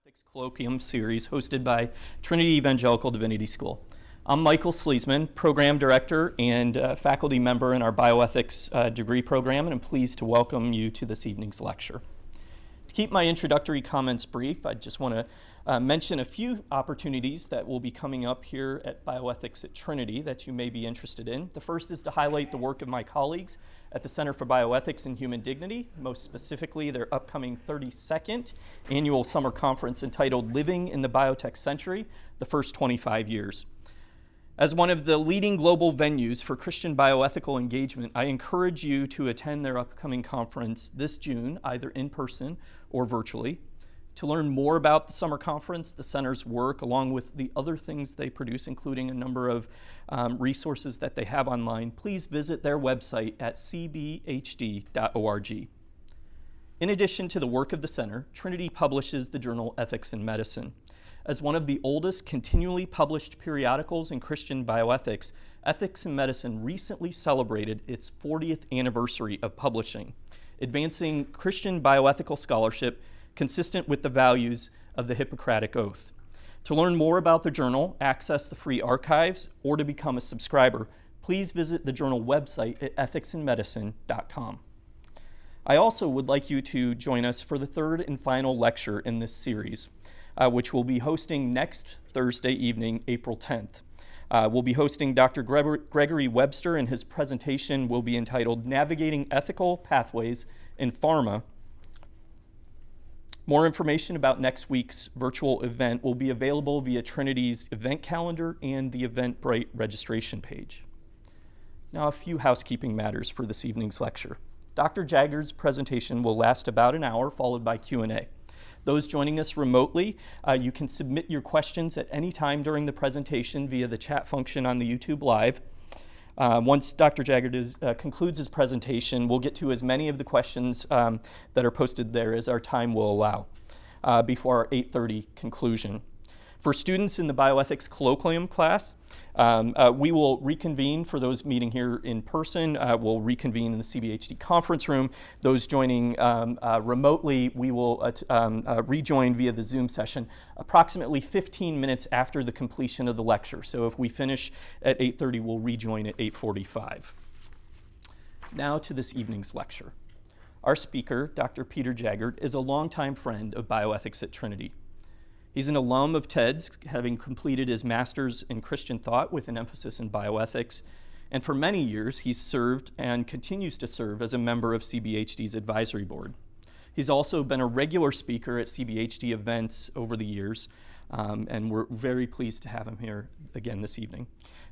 Bioethics Colloquium series hosted by Trinity Evangelical Divinity School. I'm Michael Sleesman, Program Director and faculty member in our Bioethics degree program, and I'm pleased to welcome you to this evening's lecture. To keep my introductory comments brief, I just want to mention a few opportunities that will be coming up here at Bioethics at Trinity that you may be interested in. The first is to highlight the work of my colleagues at the Center for Bioethics and Human Dignity, most specifically their upcoming 32nd annual summer conference entitled Living in the Biotech Century, the First 25 Years. As one of the leading global venues for Christian bioethical engagement, I encourage you to attend their upcoming conference this June, either in person or virtually. To learn more about the summer conference, the center's work, along with the other things they produce, including a number of resources that they have online, please visit their website at cbhd.org. In addition to the work of the center, Trinity publishes the journal Ethics in Medicine. As one of the oldest continually published periodicals in Christian bioethics, Ethics in Medicine recently celebrated its 40th anniversary of publishing, advancing Christian bioethical scholarship consistent with the values of the Hippocratic Oath. To learn more about the journal, access the free archives, or to become a subscriber, please visit the journal website at ethicsinmedicine.com. I also would like you to join us for the third and final lecture in this series, which we'll be hosting next Thursday evening, April 10th. We'll be hosting Dr. Gregory Webster, and his presentation will be entitled Navigating Ethical Pathways in Pharma. More information about next week's virtual event will be available via Trinity's event calendar and the Eventbrite registration page. Now, a few housekeeping matters for this evening's lecture. Dr. Jaggard's presentation will last about an hour, followed by Q&A. Those joining us remotely, you can submit your questions at any time during the presentation via the chat function on the YouTube Live. Once Dr. Jaggard concludes his presentation, we'll get to as many of the questions that are posted there as our time will allow before our 8:30 conclusion. For students in the Bioethics Colloquium class, we will reconvene. For those meeting here in person, we'll reconvene in the CBHD conference room. Those joining remotely, we will rejoin via the Zoom session approximately 15 minutes after the completion of the lecture. So if we finish at 8:30, we'll rejoin at 8:45. Now to this evening's lecture. Our speaker, Dr. Peter Jaggard, is a longtime friend of bioethics at Trinity. He's an alum of TEDS, having completed his master's in Christian thought with an emphasis in bioethics. And for many years, he's served and continues to serve as a member of CBHD's advisory board. He's also been a regular speaker at CBHD events over the years, and we're very pleased to have him here again this evening.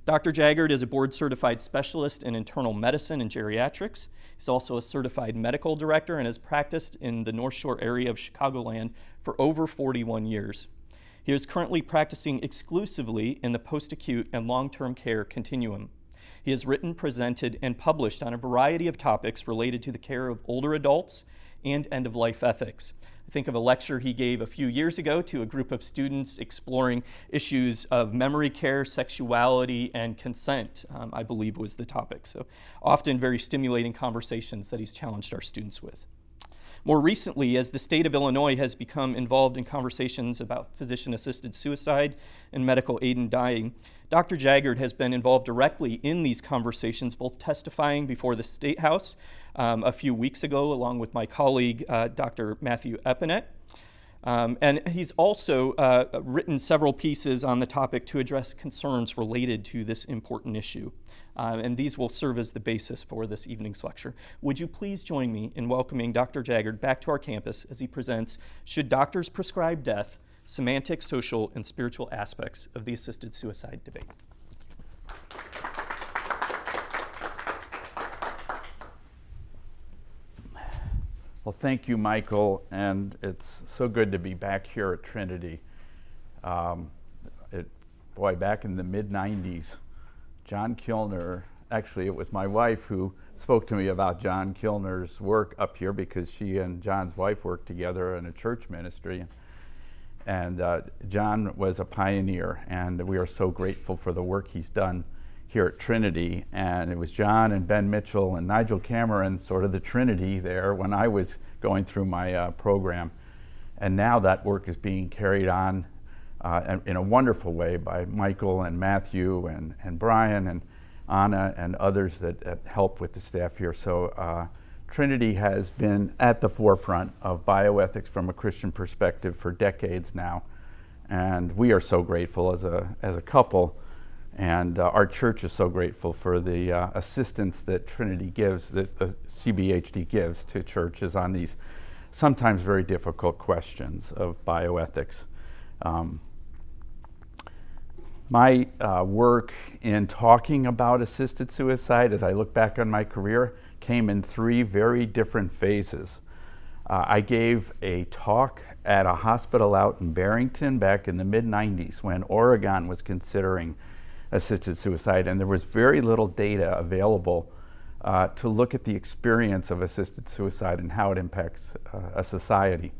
Dr. Jaggard is a board-certified specialist in internal medicine and geriatrics. He's also a certified medical director and has practiced in the North Shore area of Chicagoland for over 41 years. He is currently practicing exclusively in the post-acute and long-term care continuum. He has written, presented, and published on a variety of topics related to the care of older adults and end-of-life ethics. I think of a lecture he gave a few years ago to a group of students exploring issues of memory care, sexuality, and consent, I believe was the topic. So often very stimulating conversations that he's challenged our students with. More recently, as the state of Illinois has become involved in conversations about physician-assisted suicide and medical aid in dying, Dr. Jaggard has been involved directly in these conversations, both testifying before the State House a few weeks ago, along with my colleague, Dr. Matthew Epinet. And he's also written several pieces on the topic to address concerns related to this important issue. And these will serve as the basis for this evening's lecture. Would you please join me in welcoming Dr. Jaggard back to our campus as he presents Should Doctors Prescribe Death? Semantic, Social, and Spiritual Aspects of the Assisted Suicide Debate. Well, thank you, Michael, and it's so good to be back here at Trinity. Back in the mid-90s, John Kilner, actually it was my wife who spoke to me about John Kilner's work up here because she and John's wife worked together in a church ministry. And John was a pioneer, and we are so grateful for the work he's done here at Trinity. And it was John and Ben Mitchell and Nigel Cameron, sort of the Trinity there when I was going through my program. And now that work is being carried on in a wonderful way by Michael and Matthew and Brian and Anna and others that help with the staff here. So Trinity has been at the forefront of bioethics from a Christian perspective for decades now. And we are so grateful as a couple, and our church is so grateful for the assistance that Trinity gives, that the CBHD gives to churches on these sometimes very difficult questions of bioethics. My work in talking about assisted suicide, as I look back on my career, came in 3 very different phases. I gave a talk at a hospital out in Barrington back in the mid-90s when Oregon was considering assisted suicide, and there was very little data available to look at the experience of assisted suicide and how it impacts a society.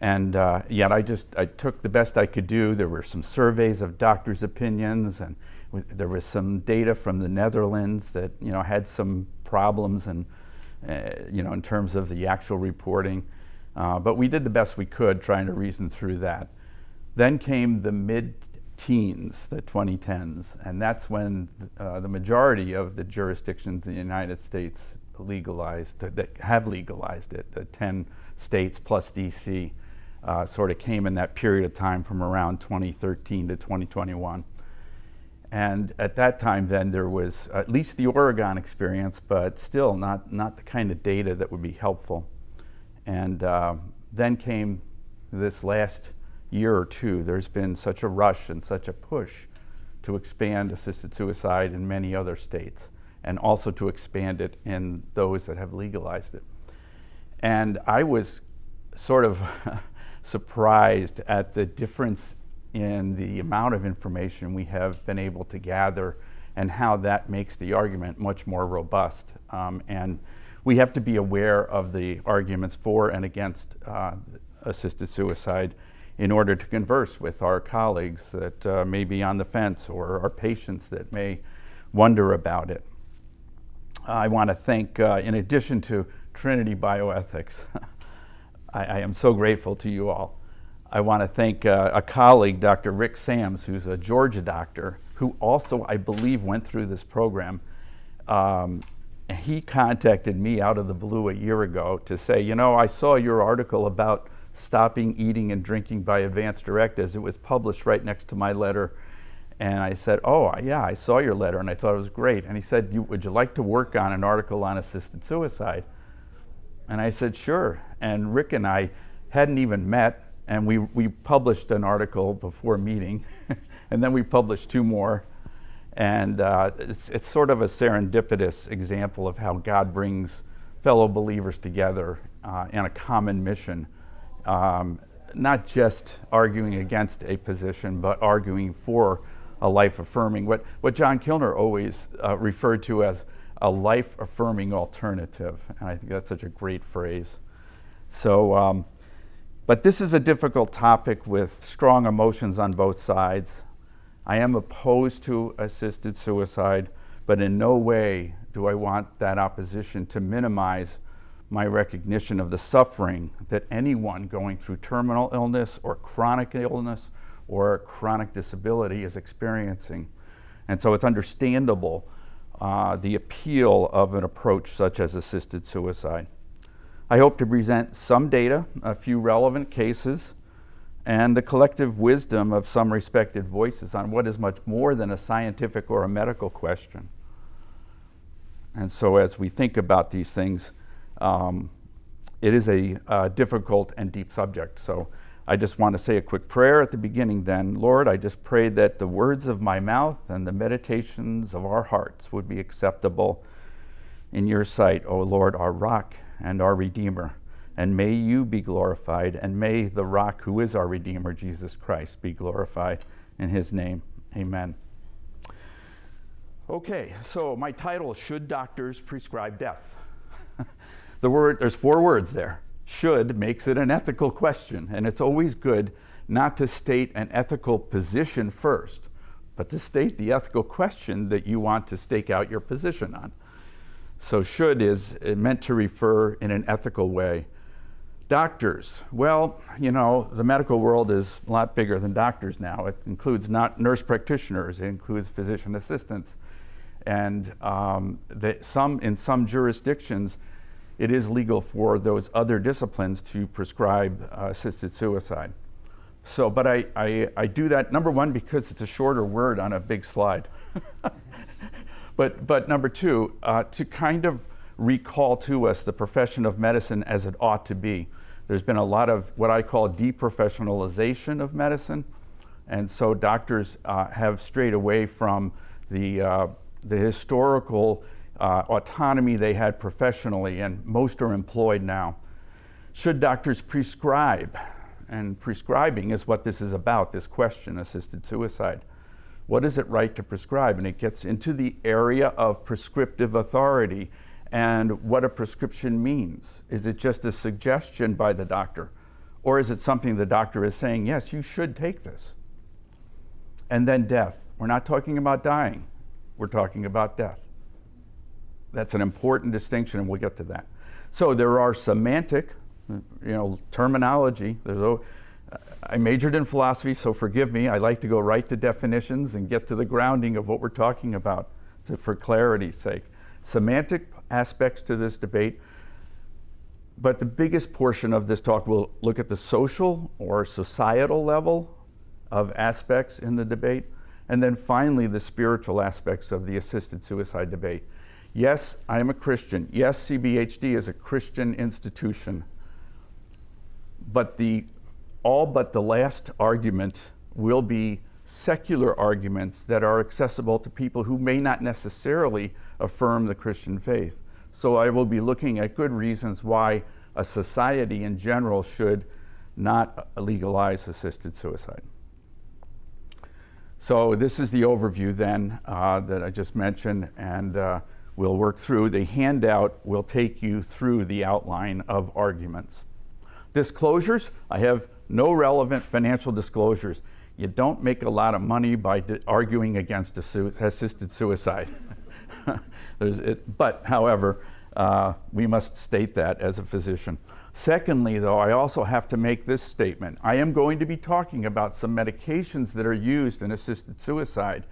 And yet I took the best I could do. There were some surveys of doctors' opinions, and there was some data from the Netherlands that had some problems and in terms of the actual reporting. But we did the best we could trying to reason through that. Then came the mid-teens, the 2010s, and that's when the majority of the jurisdictions in the United States that have legalized it, the 10 states plus DC, sort of came in that period of time from around 2013 to 2021. And at that time then there was at least the Oregon experience, but still not the kind of data that would be helpful. And then came this last year or two. There's been such a rush and such a push to expand assisted suicide in many other states, and also to expand it in those that have legalized it. And I was sort of surprised at the difference in the amount of information we have been able to gather and how that makes the argument much more robust. And we have to be aware of the arguments for and against assisted suicide in order to converse with our colleagues that may be on the fence, or our patients that may wonder about it. I want to thank, in addition to Trinity Bioethics, I am so grateful to you all. I want to thank a colleague, Dr. Rick Sams, who's a Georgia doctor, who also, I believe, went through this program. He contacted me out of the blue a year ago to say, I saw your article about stopping eating and drinking by advance directives. It was published right next to my letter. And I said, oh, yeah, I saw your letter, and I thought it was great. And he said, would you like to work on an article on assisted suicide? And I said, sure. And Rick and I hadn't even met, and we published an article before meeting, and then we published 2 more. And it's sort of a serendipitous example of how God brings fellow believers together in a common mission, not just arguing against a position, but arguing for a life-affirming, what John Kilner always referred to as a life-affirming alternative. And I think that's such a great phrase. So, but this is a difficult topic with strong emotions on both sides. I am opposed to assisted suicide, but in no way do I want that opposition to minimize my recognition of the suffering that anyone going through terminal illness or chronic illness or chronic disability is experiencing. And so it's understandable the appeal of an approach such as assisted suicide. I hope to present some data, a few relevant cases, and the collective wisdom of some respected voices on what is much more than a scientific or a medical question. And so as we think about these things, it is a difficult and deep subject. So I just want to say a quick prayer at the beginning then. Lord, I just pray that the words of my mouth and the meditations of our hearts would be acceptable in your sight, O Lord, our rock and our Redeemer. And may you be glorified, and may the rock who is our Redeemer, Jesus Christ, be glorified in his name. Amen. Okay, so my title is Should Doctors Prescribe Death? There's 4 words there. Should makes it an ethical question, and it's always good not to state an ethical position first, but to state the ethical question that you want to stake out your position on. So should is meant to refer in an ethical way Doctors. Well, you know, the medical world is a lot bigger than doctors now. It includes not nurse practitioners, it includes physician assistants. And in some jurisdictions, it is legal for those other disciplines to prescribe assisted suicide. So, but I do that, number one, because it's a shorter word on a big slide. But number two, to kind of recall to us the profession of medicine as it ought to be. There's been a lot of what I call deprofessionalization of medicine, and so doctors have strayed away from the historical autonomy they had professionally, and most are employed now. Should doctors prescribe? And prescribing is what this is about, this question, assisted suicide. What is it right to prescribe? And it gets into the area of prescriptive authority and what a prescription means. Is it just a suggestion by the doctor? Or is it something the doctor is saying, yes, you should take this? And then death. We're not talking about dying. We're talking about death. That's an important distinction, and we'll get to that. So there are semantic, terminology. I majored in philosophy, so forgive me. I like to go right to definitions and get to the grounding of what we're talking about for clarity's sake. Semantic aspects to this debate, but the biggest portion of this talk will look at the social or societal level of aspects in the debate, and then finally the spiritual aspects of the assisted suicide debate. Yes, I am a Christian. Yes, CBHD is a Christian institution. But all but the last argument will be secular arguments that are accessible to people who may not necessarily affirm the Christian faith. So I will be looking at good reasons why a society in general should not legalize assisted suicide. So this is the overview then that I just mentioned, and we'll work through. The handout will take you through the outline of arguments. Disclosures, I have no relevant financial disclosures. You don't make a lot of money by arguing against assisted suicide. But however, we must state that as a physician. Secondly, though, I also have to make this statement. I am going to be talking about some medications that are used in assisted suicide,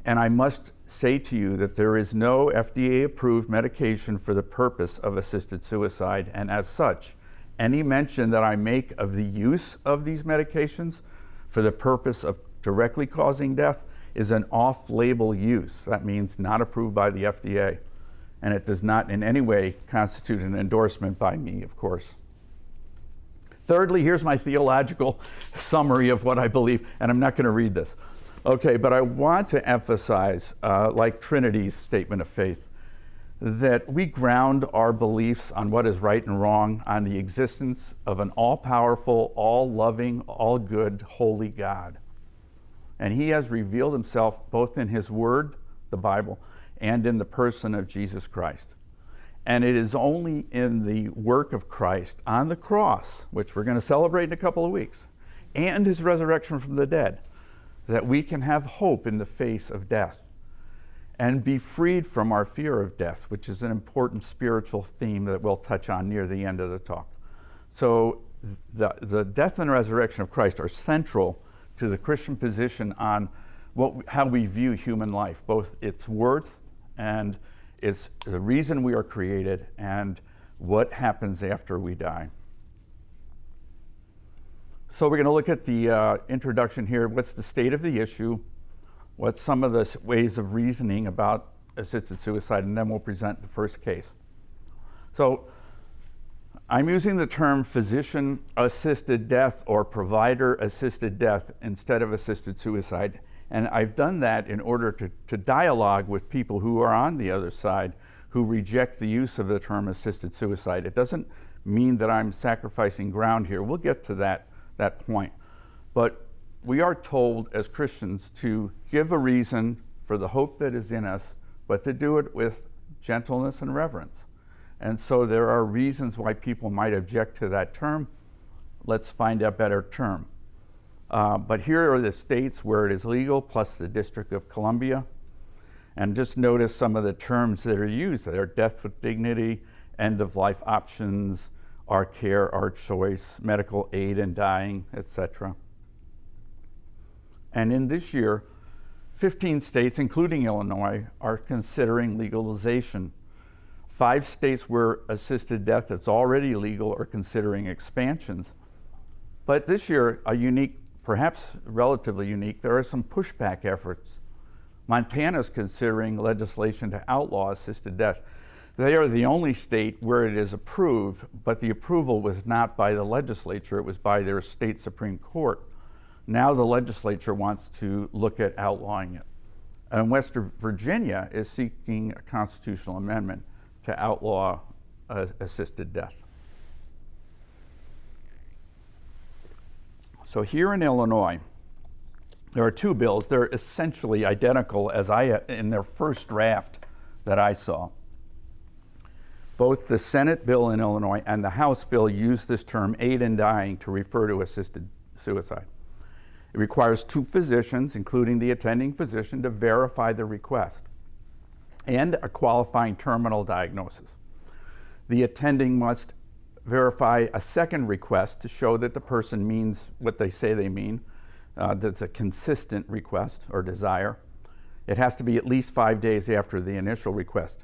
and I must say to you that there is no FDA-approved medication for the purpose of assisted suicide, and as such, any mention that I make of the use of these medications for the purpose of directly causing death is an off-label use. That means not approved by the FDA. And it does not in any way constitute an endorsement by me, of course. Thirdly, here's my theological summary of what I believe, and I'm not going to read this. Okay, but I want to emphasize, like Trinity's statement of faith, that we ground our beliefs on what is right and wrong on the existence of an all-powerful, all-loving, all-good, holy God. And he has revealed himself both in his word, the Bible, and in the person of Jesus Christ. And it is only in the work of Christ on the cross, which we're going to celebrate in a couple of weeks, and his resurrection from the dead, that we can have hope in the face of death and be freed from our fear of death, which is an important spiritual theme that we'll touch on near the end of the talk. So the death and resurrection of Christ are central to the Christian position on how we view human life, both its worth and it's the reason we are created and what happens after we die. So we're going to look at the introduction here. What's the state of the issue? What's some of the ways of reasoning about assisted suicide? And then we'll present the first case. So I'm using the term physician-assisted death or provider-assisted death instead of assisted suicide. And I've done that in order to dialogue with people who are on the other side who reject the use of the term assisted suicide. It doesn't mean that I'm sacrificing ground here. We'll get to that point. But we are told as Christians to give a reason for the hope that is in us, but to do it with gentleness and reverence. And so there are reasons why people might object to that term. Let's find a better term. But here are the states where it is legal, plus the District of Columbia. And just notice some of the terms that are used. They're death with dignity, end-of-life options, our care, our choice, medical aid in dying, etc. And in this year, 15 states, including Illinois, are considering legalization. 5 states where assisted death is already legal are considering expansions. But this year, a unique, perhaps relatively unique, there are some pushback efforts. Montana is considering legislation to outlaw assisted death. They are the only state where it is approved, but the approval was not by the legislature, it was by their state Supreme Court. Now the legislature wants to look at outlawing it. And West Virginia is seeking a constitutional amendment to outlaw assisted death. So here in Illinois, there are 2 bills. They're essentially identical as in their first draft that I saw. Both the Senate bill in Illinois and the House bill use this term aid in dying to refer to assisted suicide. It requires 2 physicians, including the attending physician, to verify the request and a qualifying terminal diagnosis. The attending must verify a second request to show that the person means what they say they mean, that's a consistent request or desire. It has to be at least 5 days after the initial request.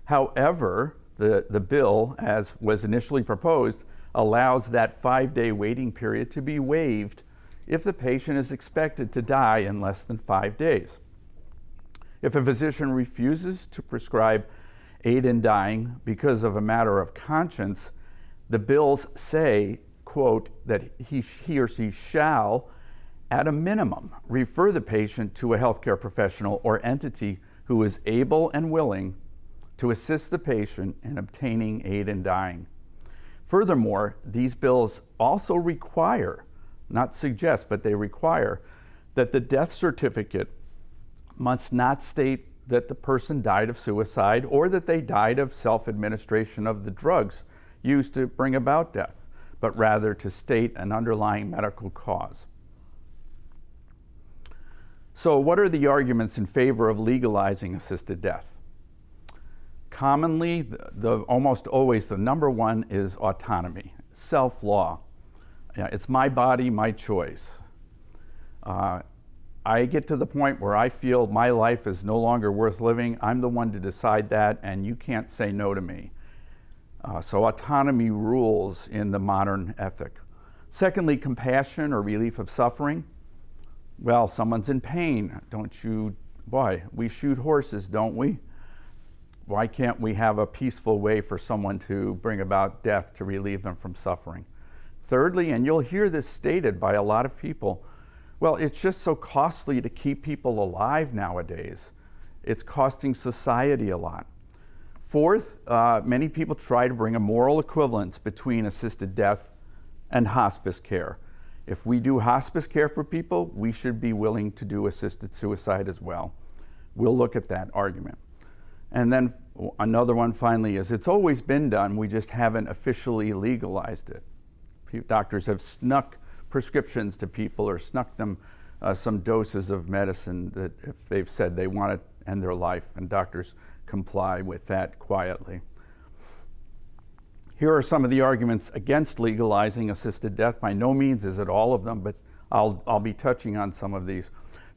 However, the bill, as was initially proposed, allows that 5-day waiting period to be waived if the patient is expected to die in less than 5 days. If a physician refuses to prescribe aid in dying because of a matter of conscience, the bills say, quote, that he or she shall, at a minimum, refer the patient to a healthcare professional or entity who is able and willing to assist the patient in obtaining aid in dying. Furthermore, these bills also require, not suggest, but they require, that the death certificate must not state that the person died of suicide or that they died of self-administration of the drugs used to bring about death, but rather to state an underlying medical cause. So what are the arguments in favor of legalizing assisted death? Commonly, almost always, the number one is autonomy, self-law. It's my body, my choice. I get to the point where I feel my life is no longer worth living. I'm the one to decide that, and you can't say no to me. So autonomy rules in the modern ethic. Secondly, compassion or relief of suffering. Well, someone's in pain. Boy, we shoot horses, don't we? Why can't we have a peaceful way for someone to bring about death to relieve them from suffering? Thirdly, and you'll hear this stated by a lot of people, well, it's just so costly to keep people alive nowadays. It's costing society a lot. Fourth, many people try to bring a moral equivalence between assisted death and hospice care. If we do hospice care for people, we should be willing to do assisted suicide as well. We'll look at that argument. And then another one finally is it's always been done, we just haven't officially legalized it. Doctors have snuck prescriptions to people or snuck them some doses of medicine that if they've said they want to end their life, and doctors comply with that quietly. Here are some of the arguments against legalizing assisted death. By no means is it all of them, but I'll be touching on some of these.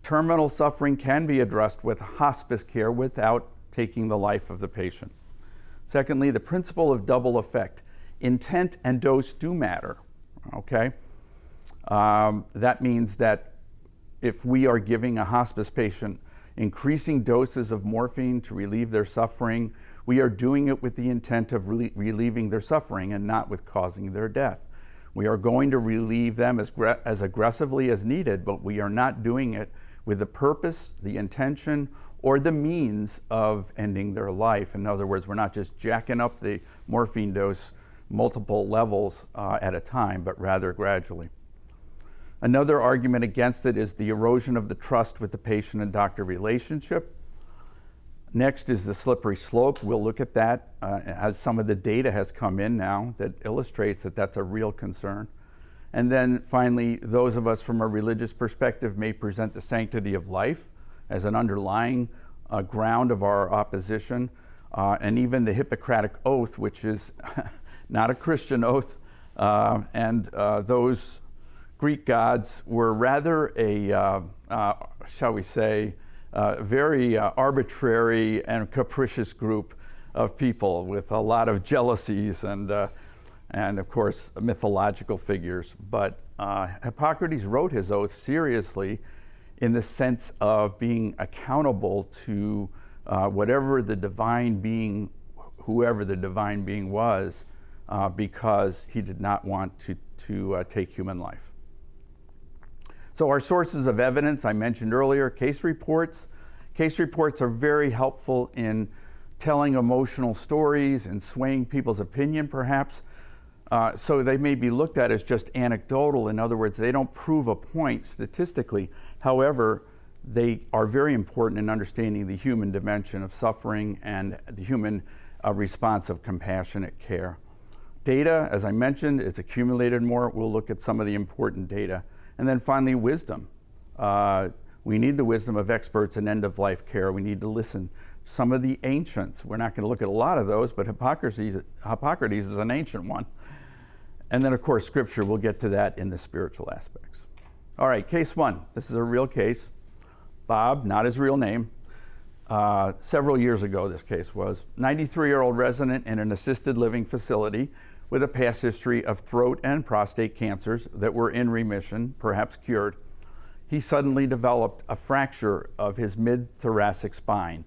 Terminal suffering can be addressed with hospice care without taking the life of the patient. Secondly, the principle of double effect. Intent and dose do matter, okay? That means that if we are giving a hospice patient increasing doses of morphine to relieve their suffering, we are doing it with the intent of relieving their suffering and not with causing their death. We are going to relieve them as aggressively as needed, but we are not doing it with the purpose, the intention, or the means of ending their life. In other words, we're not just jacking up the morphine dose multiple levels at a time, but rather gradually. Another argument against it is the erosion of the trust with the patient and doctor relationship. Next is the slippery slope. We'll look at that as some of the data has come in now that illustrates that that's a real concern. And then finally, those of us from a religious perspective may present the sanctity of life as an underlying ground of our opposition, and even the Hippocratic Oath, which is not a Christian oath. And those Greek gods were rather a, shall we say, very arbitrary and capricious group of people with a lot of jealousies and of course mythological figures. But Hippocrates wrote his oath seriously in the sense of being accountable to whatever the divine being, whoever the divine being was, because he did not want to take human life. So our sources of evidence, I mentioned earlier, case reports. Case reports are very helpful in telling emotional stories and swaying people's opinion, perhaps. So they may be looked at as just anecdotal. In other words, they don't prove a point statistically. However, they are very important in understanding the human dimension of suffering and the human response of compassionate care. Data, as I mentioned, it's accumulated more. We'll look at some of the important data. And then finally, wisdom. We need the wisdom of experts in end-of-life care. We need to listen. Some of the ancients, we're not going to look at a lot of those, but Hippocrates is an ancient one. And then, of course, Scripture. We'll get to that in the spiritual aspects. All right, case one. This is a real case. Bob, not his real name. Several years ago, this case was. 93-year-old resident in an assisted living facility with a past history of throat and prostate cancers that were in remission, perhaps cured. He suddenly developed a fracture of his mid-thoracic spine.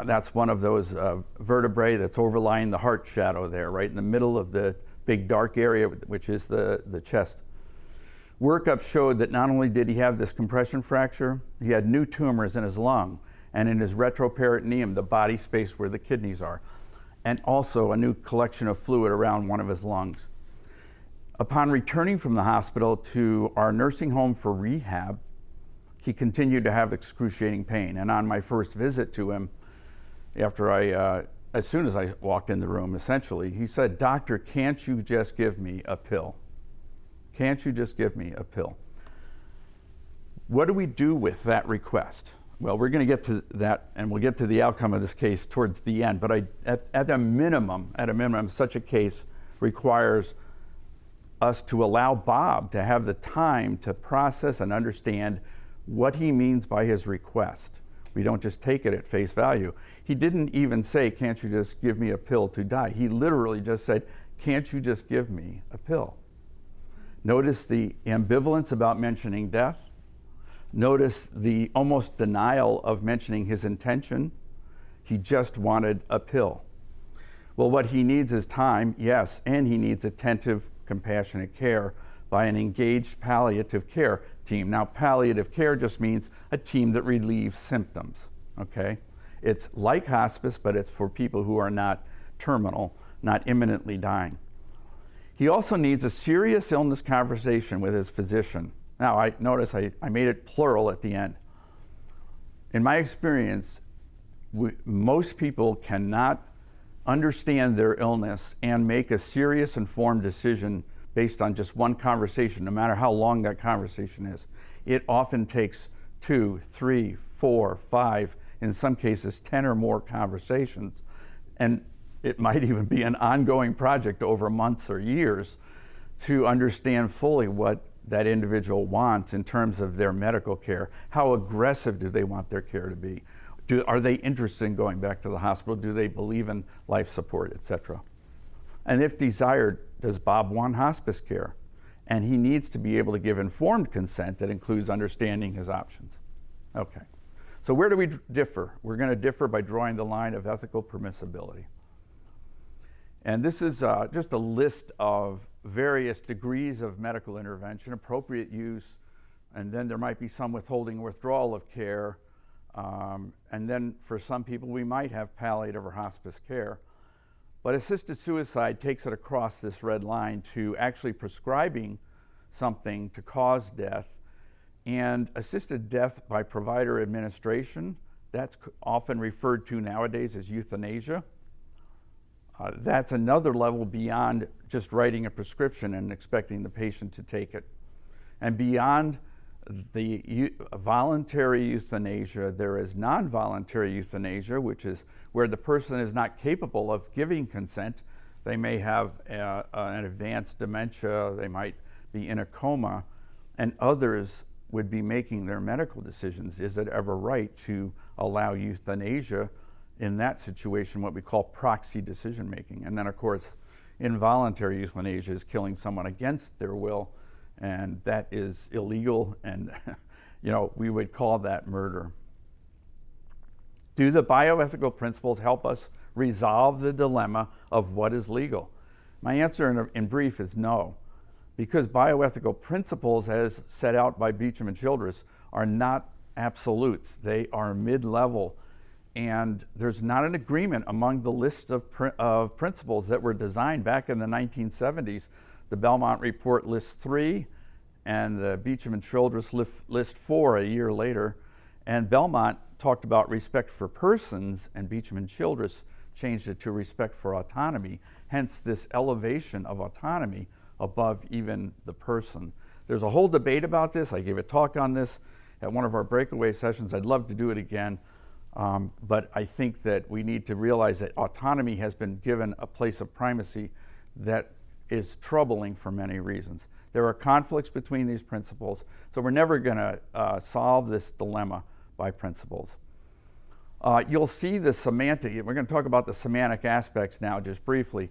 That's one of those vertebrae that's overlying the heart shadow there, right in the middle of the big dark area, which is the chest. Workup showed that not only did he have this compression fracture, he had new tumors in his lung and in his retroperitoneum, the body space where the kidneys are, and also a new collection of fluid around one of his lungs. Upon returning from the hospital to our nursing home for rehab, he continued to have excruciating pain. And on my first visit to him, as soon as I walked in the room, essentially, he said, "Doctor, can't you just give me a pill? Can't you just give me a pill?" What do we do with that request? Well, we're going to get to that, and we'll get to the outcome of this case towards the end. But at a minimum, such a case requires us to allow Bob to have the time to process and understand what he means by his request. We don't just take it at face value. He didn't even say, "Can't you just give me a pill to die?" He literally just said, "Can't you just give me a pill?" Notice the ambivalence about mentioning death. Notice the almost denial of mentioning his intention. He just wanted a pill. Well, what he needs is time, yes, and he needs attentive, compassionate care by an engaged palliative care team. Now, palliative care just means a team that relieves symptoms, okay? It's like hospice, but it's for people who are not terminal, not imminently dying. He also needs a serious illness conversation with his physician. Now, I made it plural at the end. In my experience, most people cannot understand their illness and make a serious, informed decision based on just one conversation, no matter how long that conversation is. It often takes 2, 3, 4, 5, in some cases 10 or more conversations. And it might even be an ongoing project over months or years to understand fully what that individual wants in terms of their medical care. How aggressive do they want their care to be? Are they interested in going back to the hospital? Do they believe in life support, etc.? And if desired, does Bob want hospice care? And he needs to be able to give informed consent that includes understanding his options. Okay, so where do we differ? We're going to differ by drawing the line of ethical permissibility. And this is just a list of various degrees of medical intervention, appropriate use, and then there might be some withholding or withdrawal of care. And then for some people, we might have palliative or hospice care. But assisted suicide takes it across this red line to actually prescribing something to cause death. And assisted death by provider administration, that's often referred to nowadays as euthanasia. That's another level beyond just writing a prescription and expecting the patient to take it. And beyond the voluntary euthanasia, there is non-voluntary euthanasia, which is where the person is not capable of giving consent, They may have an advanced dementia, they might be in a coma, and others would be making their medical decisions. Is it ever right to allow euthanasia in that situation, what we call proxy decision making? And then, of course, involuntary euthanasia is killing someone against their will, and that is illegal, and we would call that murder. Do the bioethical principles help us resolve the dilemma of what is legal? My answer in brief is no, because bioethical principles, as set out by Beecham and Childress, are not absolutes. They are mid-level, and there's not an agreement among the list of principles that were designed back in the 1970s. The Belmont Report lists 3, and the Beecham and Childress list 4 a year later. And Belmont talked about respect for persons, and Beecham and Childress changed it to respect for autonomy, hence this elevation of autonomy above even the person. There's a whole debate about this. I gave a talk on this at one of our breakaway sessions. I'd love to do it again, but I think that we need to realize that autonomy has been given a place of primacy that is troubling for many reasons. There are conflicts between these principles, so we're never going to solve this dilemma by principles. You'll see the semantic, we're going to talk about the semantic aspects now just briefly.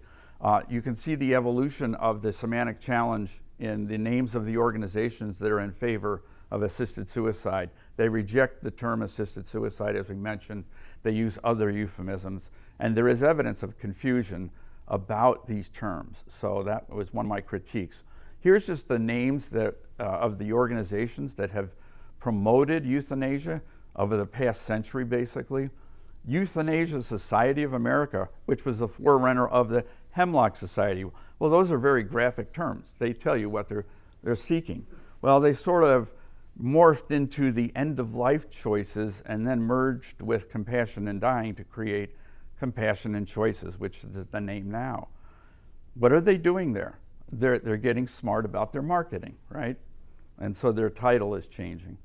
You can see the evolution of the semantic challenge in the names of the organizations that are in favor of assisted suicide. They reject the term assisted suicide, as we mentioned. They use other euphemisms, and there is evidence of confusion about these terms. So that was one of my critiques. Here's just the names of the organizations that have promoted euthanasia over the past century, basically. Euthanasia Society of America, which was the forerunner of the Hemlock Society. Well, those are very graphic terms. They tell you what they're seeking. Well, they sort of morphed into the end-of-life choices and then merged with Compassion in Dying to create Compassion in Choices, which is the name now. What are they doing there? They're getting smart about their marketing, right? And so their title is changing.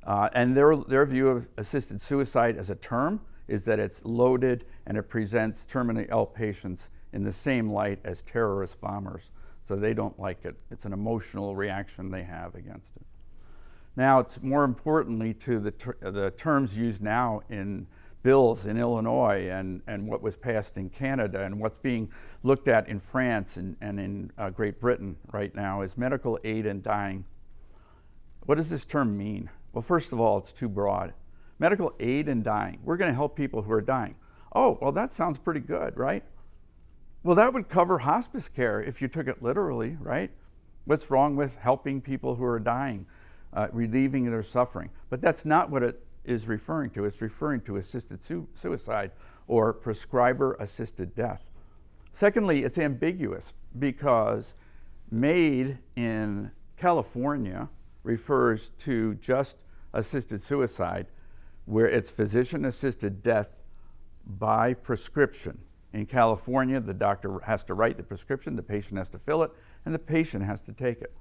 And their view of assisted suicide as a term is that it's loaded and it presents terminally ill patients in the same light as terrorist bombers. So they don't like it. It's an emotional reaction they have against it. Now, it's more importantly to the terms used now in bills in Illinois and what was passed in Canada and what's being looked at in France and in Great Britain right now is medical aid in dying. What does this term mean? Well, first of all, it's too broad. Medical aid in dying. We're going to help people who are dying. Oh, well, that sounds pretty good, right? Well, that would cover hospice care if you took it literally, right? What's wrong with helping people who are dying, relieving their suffering? But that's not what it is referring to. It's referring to assisted suicide or prescriber-assisted death. Secondly, it's ambiguous because MAID in California refers to just assisted suicide, where it's physician-assisted death by prescription. In California, the doctor has to write the prescription, the patient has to fill it, and the patient has to take it.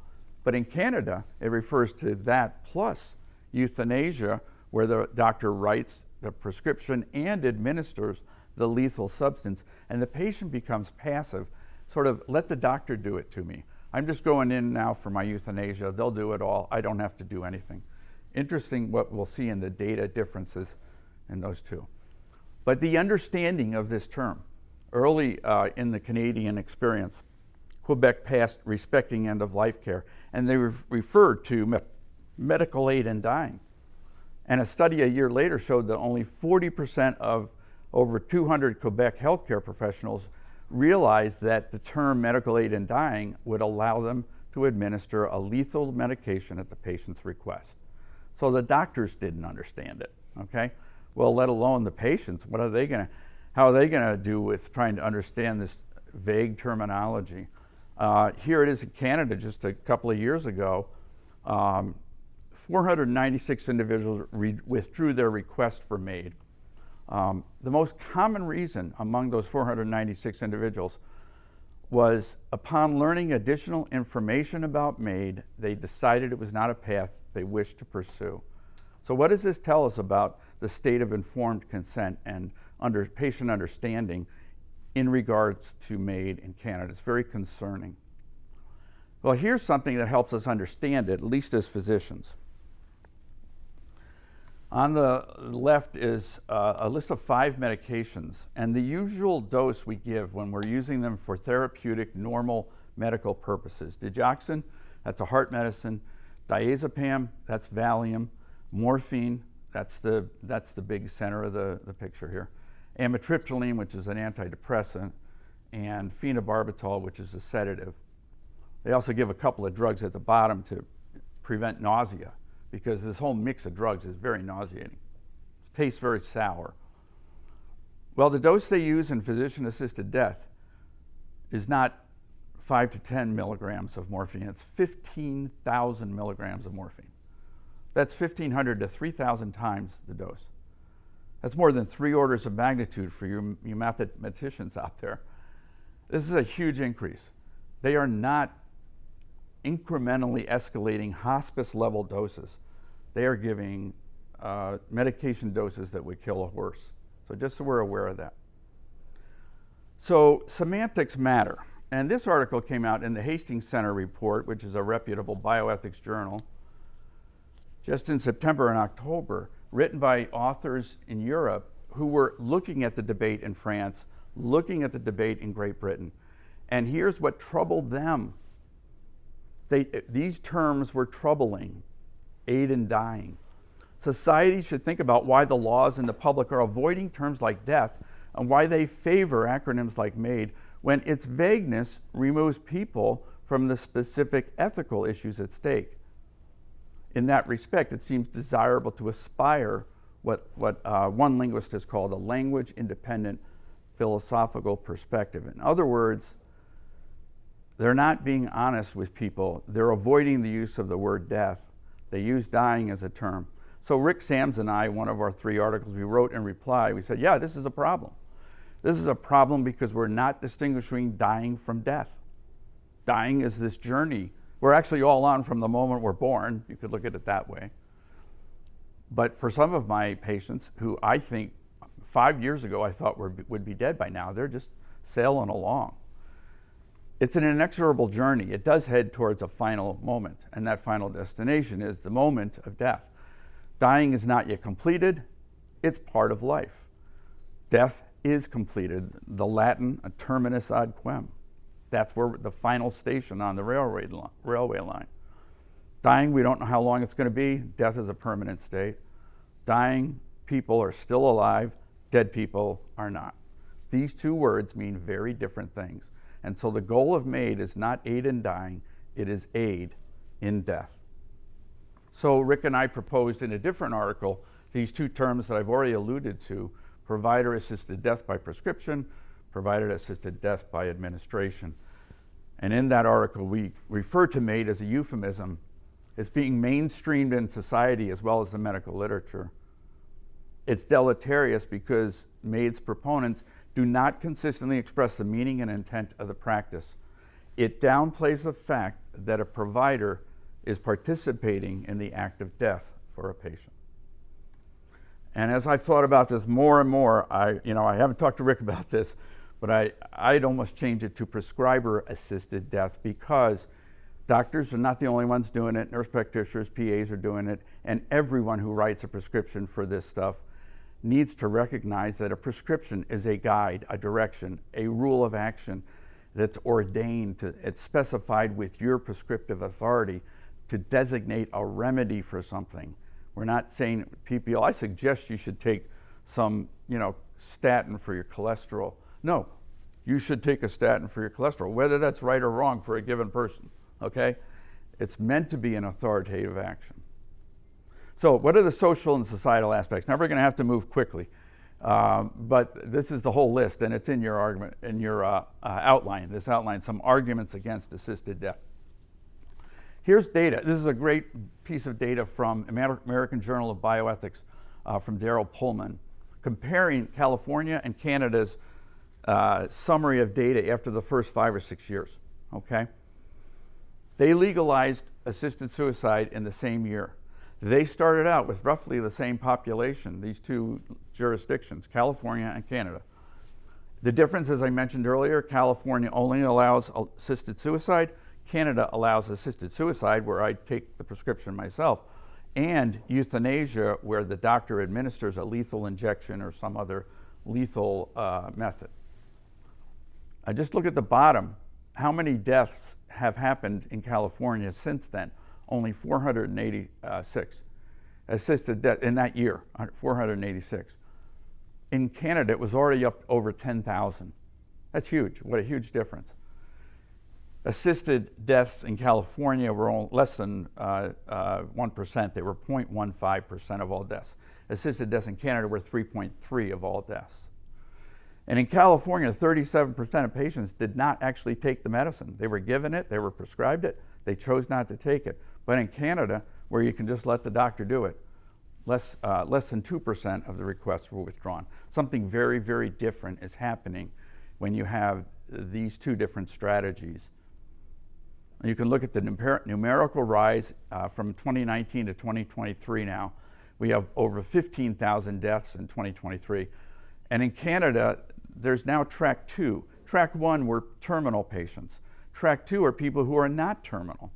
But in Canada, it refers to that plus euthanasia, where the doctor writes the prescription and administers the lethal substance, and the patient becomes passive, sort of let the doctor do it to me. I'm just going in now for my euthanasia. They'll do it all. I don't have to do anything. Interesting what we'll see in the data differences in those two. But the understanding of this term, early in the Canadian experience, Quebec passed respecting end-of-life care, and they referred to medical aid in dying. And a study a year later showed that only 40% of over 200 Quebec healthcare professionals realized that the term medical aid in dying would allow them to administer a lethal medication at the patient's request. So the doctors didn't understand it, okay? Well, let alone the patients. How are they gonna do with trying to understand this vague terminology? Here it is in Canada just a couple of years ago. 496 individuals withdrew their request for MAID. The most common reason among those 496 individuals was upon learning additional information about MAID, they decided it was not a path they wished to pursue. So what does this tell us about the state of informed consent and patient understanding in regards to MAID in Canada. It's very concerning. Well, here's something that helps us understand it, at least as physicians. On the left is a list of 5 medications, and the usual dose we give when we're using them for therapeutic, normal medical purposes. Digoxin, that's a heart medicine. Diazepam, that's Valium. Morphine, that's the big center of the picture here. Amitriptyline, which is an antidepressant, and phenobarbital, which is a sedative. They also give a couple of drugs at the bottom to prevent nausea, because this whole mix of drugs is very nauseating. It tastes very sour. Well, the dose they use in physician-assisted death is not 5 to 10 milligrams of morphine, it's 15,000 milligrams of morphine. That's 1,500 to 3,000 times the dose. That's more than 3 orders of magnitude for you mathematicians out there. This is a huge increase. They are not incrementally escalating hospice-level doses. They are giving medication doses that would kill a horse. So just so we're aware of that. So semantics matter. And this article came out in the Hastings Center report, which is a reputable bioethics journal, just in September and October, written by authors in Europe who were looking at the debate in France, looking at the debate in Great Britain. And here's what troubled them. These terms were troubling: aid in dying. Society should think about why the laws and the public are avoiding terms like death and why they favor acronyms like MAID when its vagueness removes people from the specific ethical issues at stake. In that respect, it seems desirable to aspire what one linguist has called a language-independent philosophical perspective. In other words, they're not being honest with people. They're avoiding the use of the word death. They use dying as a term. So Rick Sams and I, one of our 3 articles we wrote in reply, we said, yeah, this is a problem. This is a problem because we're not distinguishing dying from death. Dying is this journey we're actually all on from the moment we're born. You could look at it that way. But for some of my patients, who I think 5 years ago I thought would be dead by now, they're just sailing along. It's an inexorable journey. It does head towards a final moment, and that final destination is the moment of death. Dying is not yet completed. It's part of life. Death is completed. The Latin, a terminus ad quem. That's where the final station on the railway line. Dying, we don't know how long it's going to be. Death is a permanent state. Dying people are still alive. Dead people are not. These 2 words mean very different things. And so the goal of MAID is not aid in dying, it is aid in death. So Rick and I proposed in a different article these 2 terms that I've already alluded to: provider-assisted death by prescription, provider-assisted death by administration. And in that article, we refer to MAID as a euphemism. It's being mainstreamed in society as well as the medical literature. It's deleterious because MAID's proponents do not consistently express the meaning and intent of the practice. It downplays the fact that a provider is participating in the act of death for a patient. And as I've thought about this more and more, I haven't talked to Rick about this, but I'd almost change it to prescriber-assisted death, because doctors are not the only ones doing it. Nurse practitioners, PAs are doing it, and everyone who writes a prescription for this stuff needs to recognize that a prescription is a guide, a direction, a rule of action that's ordained, it's specified with your prescriptive authority to designate a remedy for something. We're not saying, people, I suggest you should take some, statin for your cholesterol. No, you should take a statin for your cholesterol, whether that's right or wrong for a given person, okay? It's meant to be an authoritative action. So what are the social and societal aspects? Now we're going to have to move quickly, but this is the whole list, and it's in your argument, in your outline. This outlines some arguments against assisted death. Here's data. This is a great piece of data from American Journal of Bioethics from Daryl Pullman, comparing California and Canada's summary of data after the first 5 or 6 years, okay? They legalized assisted suicide in the same year. They started out with roughly the same population, these 2 jurisdictions, California and Canada. The difference, as I mentioned earlier, California only allows assisted suicide. Canada allows assisted suicide, where I take the prescription myself, and euthanasia, where the doctor administers a lethal injection or some other lethal method. I just look at the bottom. How many deaths have happened in California since then? Only 486 assisted death in that year, 486. In Canada, it was already up over 10,000. That's huge. What a huge difference. Assisted deaths in California were less than 1%. They were 0.15% of all deaths. Assisted deaths in Canada were 3.3% of all deaths. And in California, 37% of patients did not actually take the medicine. They were given it, they were prescribed it, they chose not to take it. But in Canada, where you can just let the doctor do it, less than 2% of the requests were withdrawn. Something very, very different is happening when you have these two different strategies. You can look at the numerical rise from 2019 to 2023 now. We have over 15,000 deaths in 2023. And in Canada, there's now track 2. Track 1 were terminal patients. Track 2 are people who are not terminal.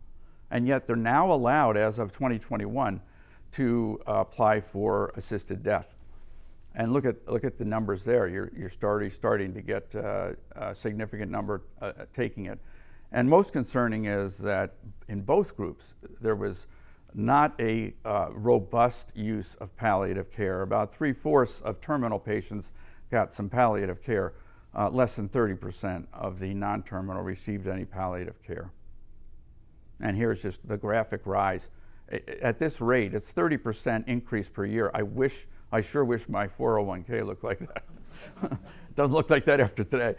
And yet they're now allowed, as of 2021, to apply for assisted death. And look at the numbers there. You're starting to get a significant number taking it. And most concerning is that in both groups, there was not a robust use of palliative care. About 3/4 of terminal patients got some palliative care. Less than 30% of the non-terminal received any palliative care. And here's just the graphic rise. At this rate, it's 30% increase per year. I sure wish my 401k looked like that. Doesn't look like that after today.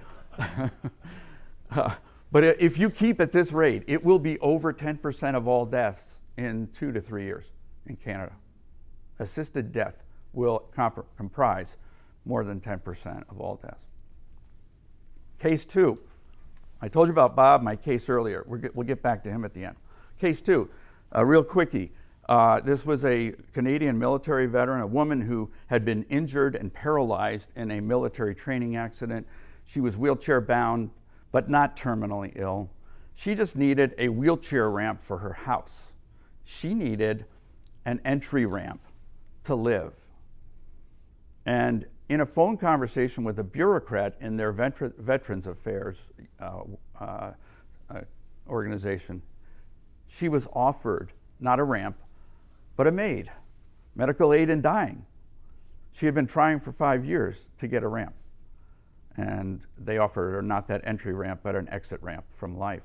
But if you keep at this rate, it will be over 10% of all deaths in 2 to 3 years in Canada. Assisted death will comprise more than 10% of all deaths. Case 2. I told you about Bob, my case earlier. We'll get back to him at the end. Case 2, real quickie. This was a Canadian military veteran, a woman who had been injured and paralyzed in a military training accident. She was wheelchair bound, but not terminally ill. She just needed a wheelchair ramp for her house. She needed an entry ramp to live. And in a phone conversation with a bureaucrat in their Veterans Affairs organization, she was offered not a ramp, but a MAID, medical aid in dying. She had been trying for 5 years to get a ramp. And they offered her not that entry ramp, but an exit ramp from life.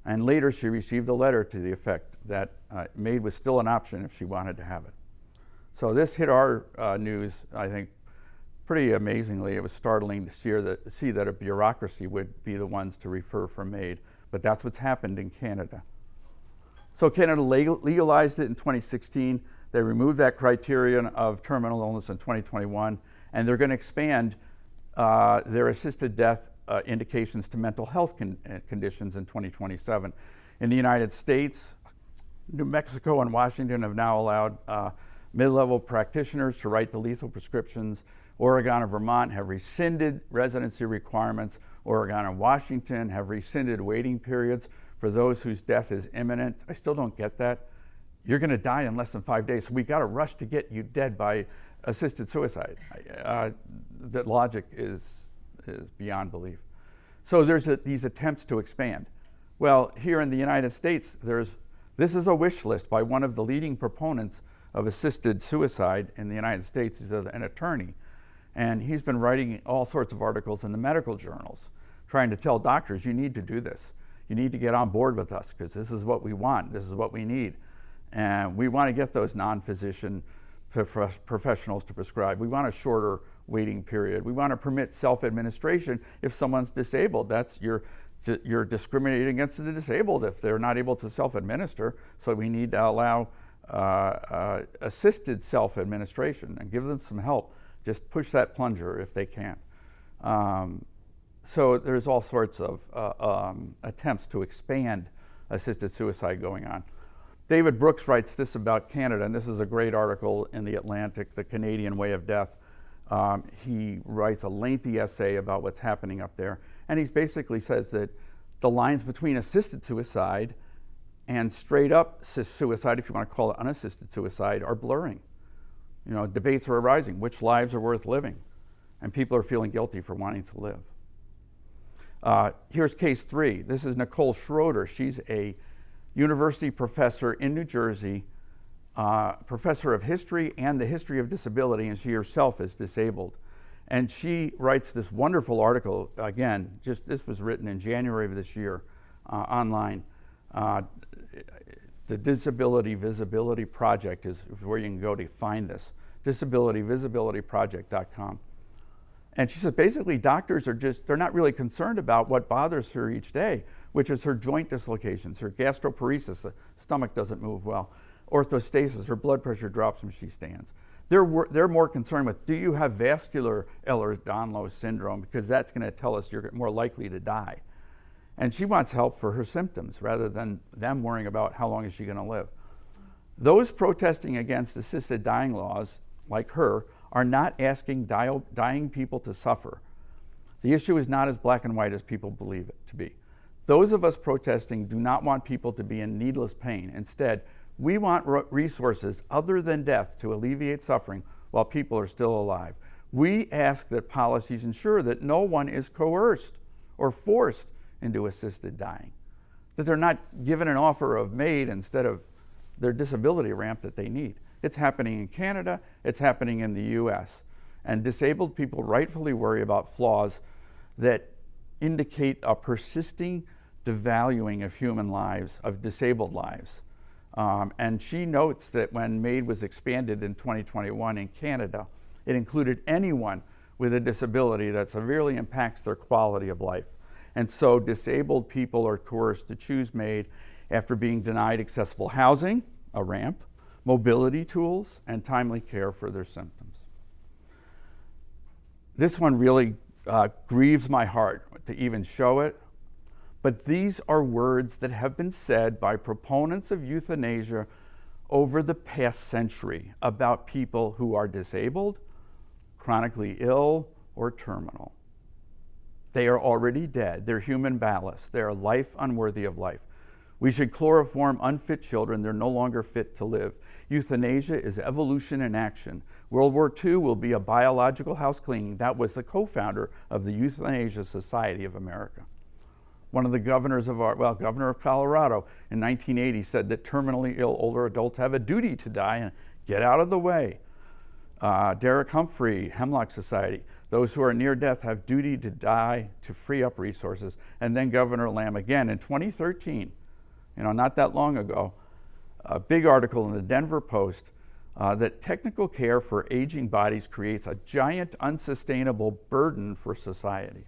And later she received a letter to the effect that MAID was still an option if she wanted to have it. So this hit our news, I think, pretty amazingly. It was startling to see that a bureaucracy would be the ones to refer for MAID, but that's what's happened in Canada. So Canada legalized it in 2016. They removed that criterion of terminal illness in 2021, and they're going to expand their assisted death indications to mental health conditions in 2027. In the United States, New Mexico and Washington have now allowed mid-level practitioners to write the lethal prescriptions. Oregon and Vermont have rescinded residency requirements. Oregon and Washington have rescinded waiting periods for those whose death is imminent. I still don't get that. You're going to die in less than 5 days, so we got to rush to get you dead by assisted suicide. That logic is beyond belief. So there's these attempts to expand. Well, here in the United States, this is a wish list by one of the leading proponents of assisted suicide in the United States. He's an attorney, and he's been writing all sorts of articles in the medical journals, trying to tell doctors, you need to do this. You need to get on board with us, because this is what we want, this is what we need. And we want to get those non-physician professionals to prescribe. We want a shorter waiting period. We want to permit self-administration if someone's disabled. You're discriminating against the disabled if they're not able to self-administer. So we need to allow assisted self-administration and give them some help. Just push that plunger if they can. So there's all sorts of attempts to expand assisted suicide going on. David Brooks writes this about Canada, and this is a great article in The Atlantic, The Canadian Way of Death. He writes a lengthy essay about what's happening up there, and he basically says that the lines between assisted suicide and straight up suicide, if you want to call it unassisted suicide, are blurring. You know, debates are arising. Which lives are worth living? And people are feeling guilty for wanting to live. Here's case 3. This is Nicole Schroeder. She's a university professor in New Jersey, professor of history and the history of disability, and she herself is disabled. And she writes this wonderful article, again, this was written in January of this year, online. The Disability Visibility Project is where you can go to find this, disabilityvisibilityproject.com. And she said basically doctors are they're not really concerned about what bothers her each day, which is her joint dislocations, her gastroparesis, the stomach doesn't move well, orthostasis, her blood pressure drops when she stands. They're more concerned with, do you have vascular Ehlers-Danlos syndrome, because that's going to tell us you're more likely to die. And she wants help for her symptoms rather than them worrying about how long is she going to live. Those protesting against assisted dying laws, like her, are not asking dying people to suffer. The issue is not as black and white as people believe it to be. Those of us protesting do not want people to be in needless pain. Instead, we want resources other than death to alleviate suffering while people are still alive. We ask that policies ensure that no one is coerced or forced into assisted dying, that they're not given an offer of MAID instead of their disability ramp that they need. It's happening in Canada, it's happening in the US. And disabled people rightfully worry about flaws that indicate a persisting devaluing of human lives, of disabled lives. And she notes that when MAID was expanded in 2021 in Canada, it included anyone with a disability that severely impacts their quality of life. And so disabled people are coerced to choose MAID after being denied accessible housing, a ramp, mobility tools, and timely care for their symptoms. This one really grieves my heart to even show it, but these are words that have been said by proponents of euthanasia over the past century about people who are disabled, chronically ill, or terminal. They are already dead. They're human ballast. They are life unworthy of life. We should chloroform unfit children. They're no longer fit to live. Euthanasia is evolution in action. World War II will be a biological house cleaning. That was the co-founder of the Euthanasia Society of America. One of the governors of governor of Colorado in 1980 said that terminally ill older adults have a duty to die and get out of the way. Derek Humphrey, Hemlock Society, those who are near death have duty to die to free up resources. And then Governor Lamb again in 2013, not that long ago, a big article in the Denver Post that technical care for aging bodies creates a giant unsustainable burden for society.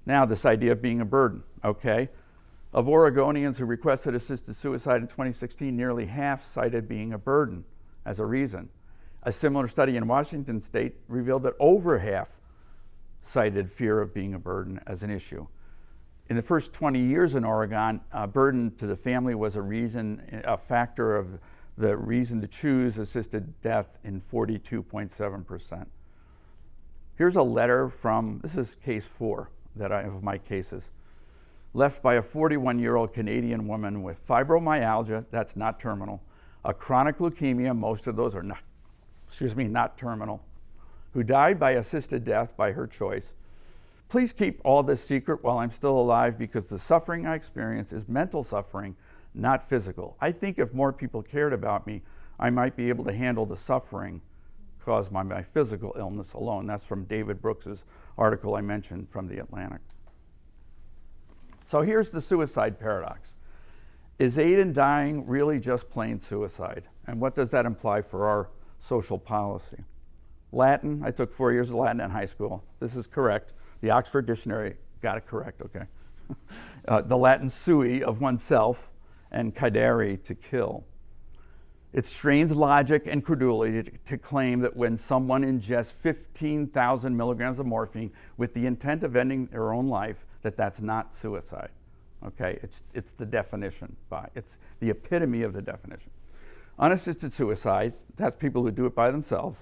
Now, this idea of being a burden, okay? Of Oregonians who requested assisted suicide in 2016, nearly half cited being a burden as a reason. A similar study in Washington state revealed that over half cited fear of being a burden as an issue. In the first 20 years in Oregon, burden to the family was a factor of the reason to choose assisted death in 42.7%. Here's a letter this is case 4 that I have of my cases, left by a 41-year-old Canadian woman with fibromyalgia, that's not terminal, a chronic leukemia, most of those are not terminal, who died by assisted death by her choice. Please keep all this secret while I'm still alive because the suffering I experience is mental suffering, not physical. I think if more people cared about me, I might be able to handle the suffering caused by my physical illness alone. That's from David Brooks's article I mentioned from The Atlantic. So here's the suicide paradox. Is aid in dying really just plain suicide? And what does that imply for our social policy? Latin, I took 4 years of Latin in high school. This is correct. The Oxford Dictionary got it correct, okay. The Latin sui, of oneself, and cadere, to kill. It strains logic and credulity to claim that when someone ingests 15,000 milligrams of morphine with the intent of ending their own life, that's not suicide. Okay, it's the definition. It's the epitome of the definition. Unassisted suicide, that's people who do it by themselves,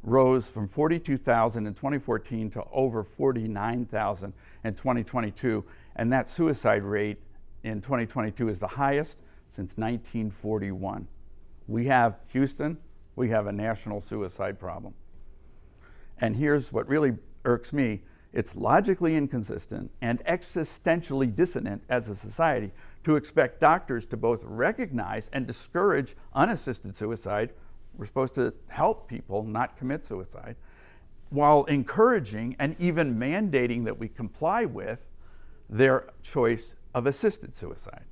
rose from 42,000 in 2014 to over 49,000 in 2022. And that suicide rate in 2022 is the highest since 1941. We have Houston, we have a national suicide problem. And here's what really irks me. It's logically inconsistent and existentially dissonant as a society to expect doctors to both recognize and discourage unassisted suicide. We're supposed to help people not commit suicide, while encouraging and even mandating that we comply with their choice of assisted suicide.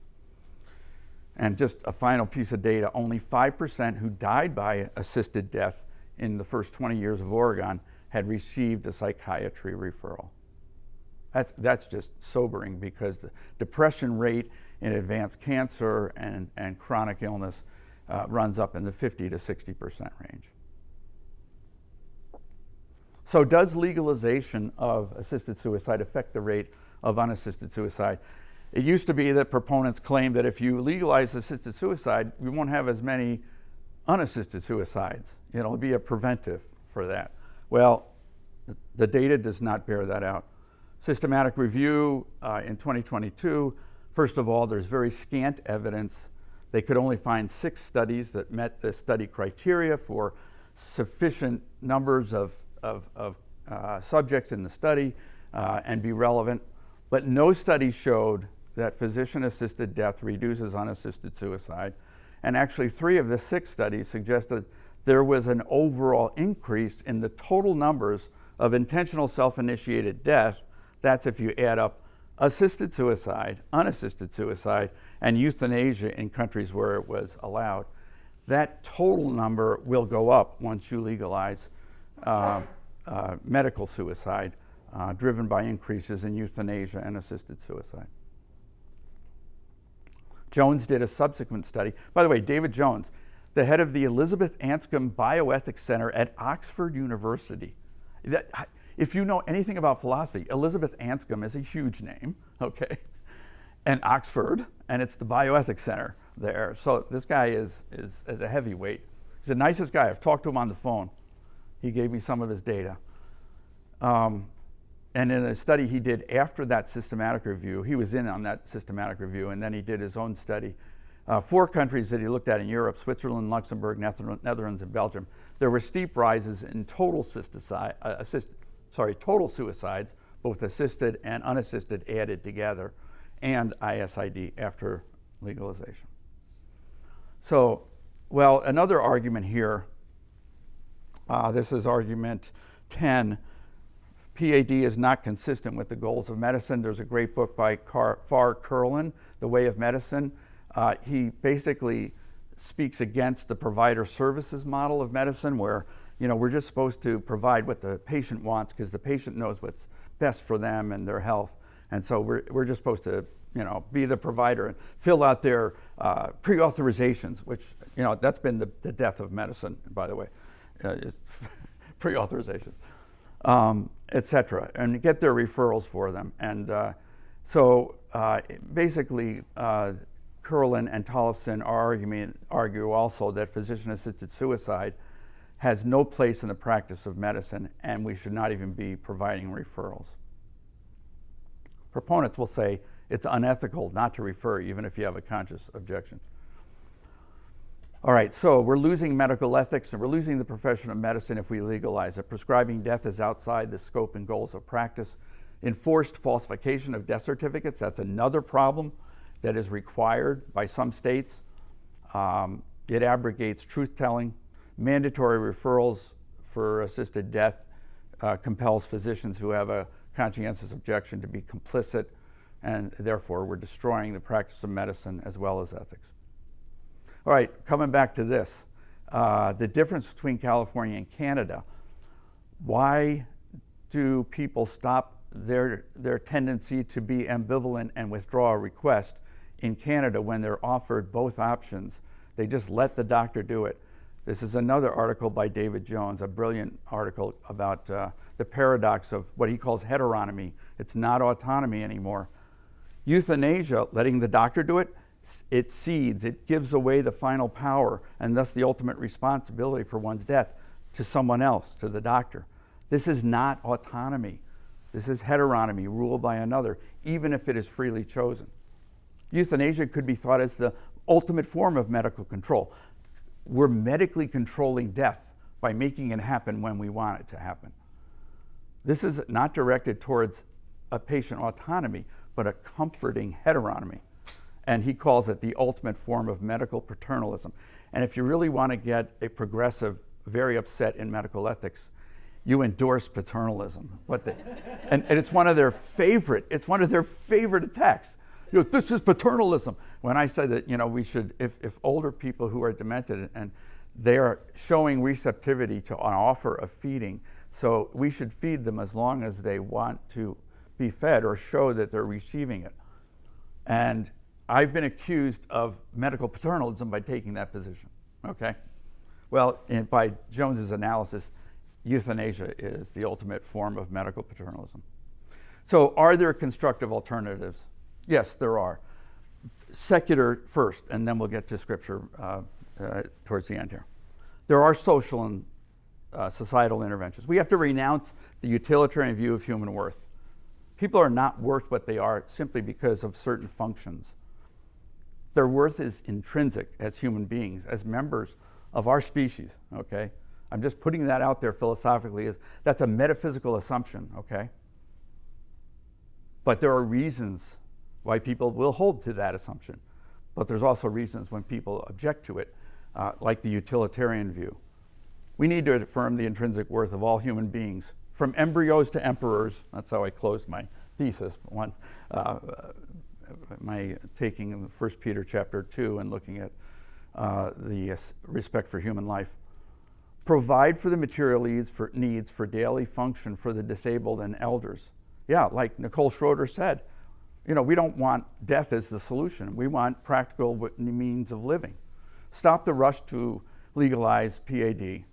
And just a final piece of data, only 5% who died by assisted death in the first 20 years of Oregon had received a psychiatry referral. That's just sobering, because the depression rate in advanced cancer and chronic illness runs up in the 50 to 60% range. So does legalization of assisted suicide affect the rate of unassisted suicide? It used to be that proponents claimed that if you legalize assisted suicide, we won't have as many unassisted suicides. It'll be a preventive for that. Well, the data does not bear that out. Systematic review in 2022, first of all, there's very scant evidence. They could only find 6 studies that met the study criteria for sufficient numbers of subjects in the study and be relevant. But no study showed that physician-assisted death reduces unassisted suicide. And actually 3 of the 6 studies suggested there was an overall increase in the total numbers of intentional self-initiated death. That's if you add up assisted suicide, unassisted suicide, and euthanasia in countries where it was allowed. That total number will go up once you legalize medical suicide, driven by increases in euthanasia and assisted suicide. Jones did a subsequent study. By the way, David Jones, the head of the Elizabeth Anscombe Bioethics Center at Oxford University. If you know anything about philosophy, Elizabeth Anscombe is a huge name, okay? And Oxford, and it's the Bioethics Center there. So this guy is a heavyweight. He's the nicest guy. I've talked to him on the phone. He gave me some of his data. And in a study he did after that systematic review, he was in on that systematic review, and then he did his own study. 4 countries that he looked at in Europe: Switzerland, Luxembourg, Netherlands, and Belgium. There were steep rises in total suicides, both assisted and unassisted added together, and ISID after legalization. So, well, another argument here, this is argument 10, PAD is not consistent with the goals of medicine. There's a great book by Farr Curlin, The Way of Medicine. He basically speaks against the provider services model of medicine, where we're just supposed to provide what the patient wants because the patient knows what's best for them and their health. And so we're just supposed to be the provider and fill out their pre-authorizations, which that's been the death of medicine, by the way, is pre-authorizations. etc., and get their referrals for them. And basically, Curlin and Tollefson argue also that physician-assisted suicide has no place in the practice of medicine, and we should not even be providing referrals. Proponents will say it's unethical not to refer, even if you have a conscious objection. All right, so we're losing medical ethics and we're losing the profession of medicine if we legalize it. Prescribing death is outside the scope and goals of practice. Enforced falsification of death certificates, that's another problem that is required by some states. It abrogates truth-telling. Mandatory referrals for assisted death compels physicians who have a conscientious objection to be complicit, and therefore we're destroying the practice of medicine as well as ethics. All right, coming back to this, the difference between California and Canada. Why do people stop their tendency to be ambivalent and withdraw a request in Canada when they're offered both options? They just let the doctor do it. This is another article by David Jones, a brilliant article about the paradox of what he calls heteronomy. It's not autonomy anymore. Euthanasia, letting the doctor do it, it cedes, it gives away the final power and thus the ultimate responsibility for one's death. to someone else, to the doctor. This is not autonomy. This is heteronomy, ruled by another, even if it is freely chosen. Euthanasia could be thought as the ultimate form of medical control. We're medically controlling death by making it happen when we want it to happen. This is not directed towards a patient autonomy, but a comforting heteronomy. And he calls it the ultimate form of medical paternalism. And if you really want to get a progressive very upset in medical ethics, you endorse paternalism. And it's one of their favorite attacks. This is paternalism. When I said that, we should, if older people who are demented and they are showing receptivity to an offer of feeding, so we should feed them as long as they want to be fed or show that they're receiving it. And I've been accused of medical paternalism by taking that position, okay? Well, by Jones's analysis, euthanasia is the ultimate form of medical paternalism. So are there constructive alternatives? Yes, there are. Secular first, and then we'll get to scripture towards the end here. There are social and societal interventions. We have to renounce the utilitarian view of human worth. People are not worth what they are simply because of certain functions. Their worth is intrinsic as human beings, as members of our species, okay? I'm just putting that out there philosophically. That's a metaphysical assumption, okay? But there are reasons why people will hold to that assumption. But there's also reasons when people object to it, like the utilitarian view. We need to affirm the intrinsic worth of all human beings, from embryos to emperors. That's how I closed my thesis, my taking in 1 Peter chapter 2 and looking at the respect for human life. Provide for the material needs for daily function for the disabled and elders. Yeah, like Nicole Schroeder said, we don't want death as the solution. We want practical means of living. Stop the rush to legalize PAD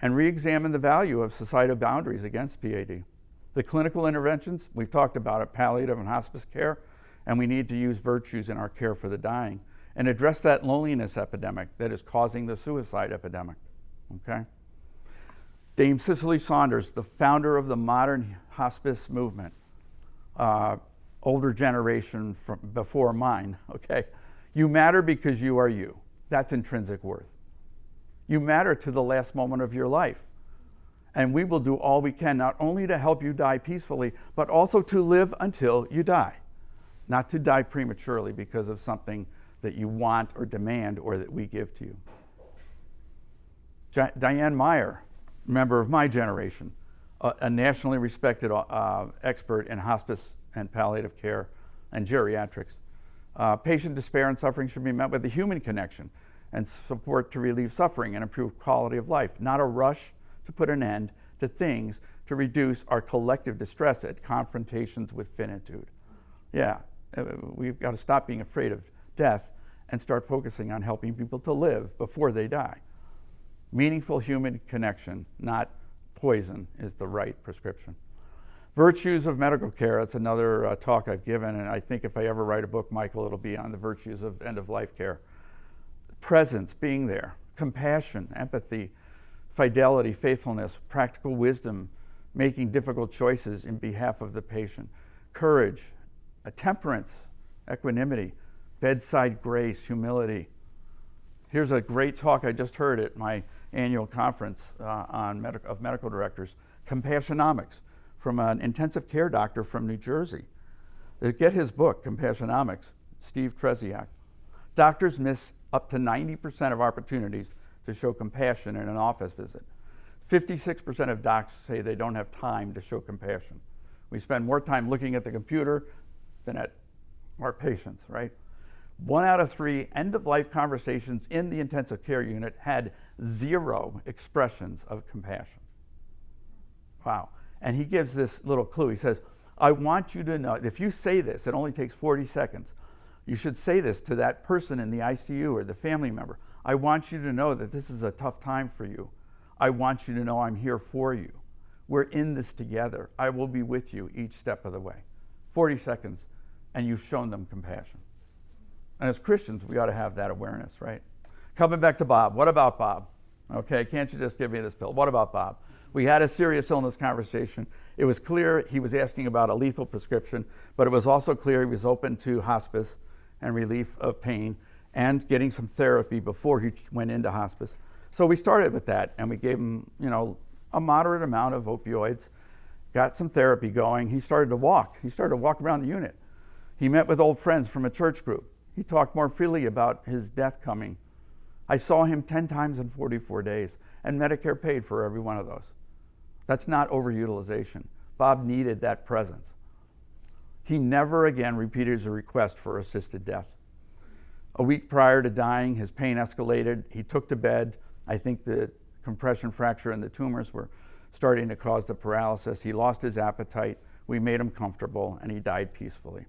and re-examine the value of societal boundaries against PAD. The clinical interventions, we've talked about it, palliative and hospice care, and we need to use virtues in our care for the dying and address that loneliness epidemic that is causing the suicide epidemic, okay? Dame Cicely Saunders, the founder of the modern hospice movement, older generation from before mine, okay? You matter because you are you. That's intrinsic worth. You matter to the last moment of your life. And we will do all we can, not only to help you die peacefully, but also to live until you die. Not to die prematurely because of something that you want or demand or that we give to you. Diane Meyer, member of my generation, a nationally respected expert in hospice and palliative care and geriatrics. Patient despair and suffering should be met with a human connection and support to relieve suffering and improve quality of life, not a rush to put an end to things to reduce our collective distress at confrontations with finitude. Yeah, we've got to stop being afraid of death and start focusing on helping people to live before they die. Meaningful human connection, not poison, is the right prescription. Virtues of medical care, that's another talk I've given, and I think if I ever write a book, Michael, it'll be on the virtues of end-of-life care. Presence, being there, compassion, empathy, fidelity, faithfulness, practical wisdom, making difficult choices in behalf of the patient, courage, temperance, equanimity, bedside grace, humility. Here's a great talk I just heard at my annual conference of medical directors, Compassionomics, from an intensive care doctor from New Jersey. Get his book, Compassionomics, Steve Tresiak. Doctors miss up to 90% of opportunities to show compassion in an office visit. 56% of docs say they don't have time to show compassion. We spend more time looking at the computer than at our patients, right? 1 out of 3 end-of-life conversations in the intensive care unit had 0 expressions of compassion. Wow. And he gives this little clue. He says, I want you to know, if you say this, it only takes 40 seconds. You should say this to that person in the ICU or the family member. I want you to know that this is a tough time for you. I want you to know I'm here for you. We're in this together. I will be with you each step of the way. 40 seconds, and you've shown them compassion. And as Christians, we ought to have that awareness, right? Coming back to Bob. What about Bob? Okay, can't you just give me this pill? What about Bob? We had a serious illness conversation. It was clear he was asking about a lethal prescription, but it was also clear he was open to hospice and relief of pain and getting some therapy before he went into hospice. So we started with that, and we gave him, a moderate amount of opioids, got some therapy going. He started to walk. He started to walk around the unit. He met with old friends from a church group. He talked more freely about his death coming. I saw him 10 times in 44 days, and Medicare paid for every one of those. That's not overutilization. Bob needed that presence. He never again repeated his request for assisted death. A week prior to dying, his pain escalated. He took to bed. I think the compression fracture and the tumors were starting to cause the paralysis. He lost his appetite. We made him comfortable, and he died peacefully.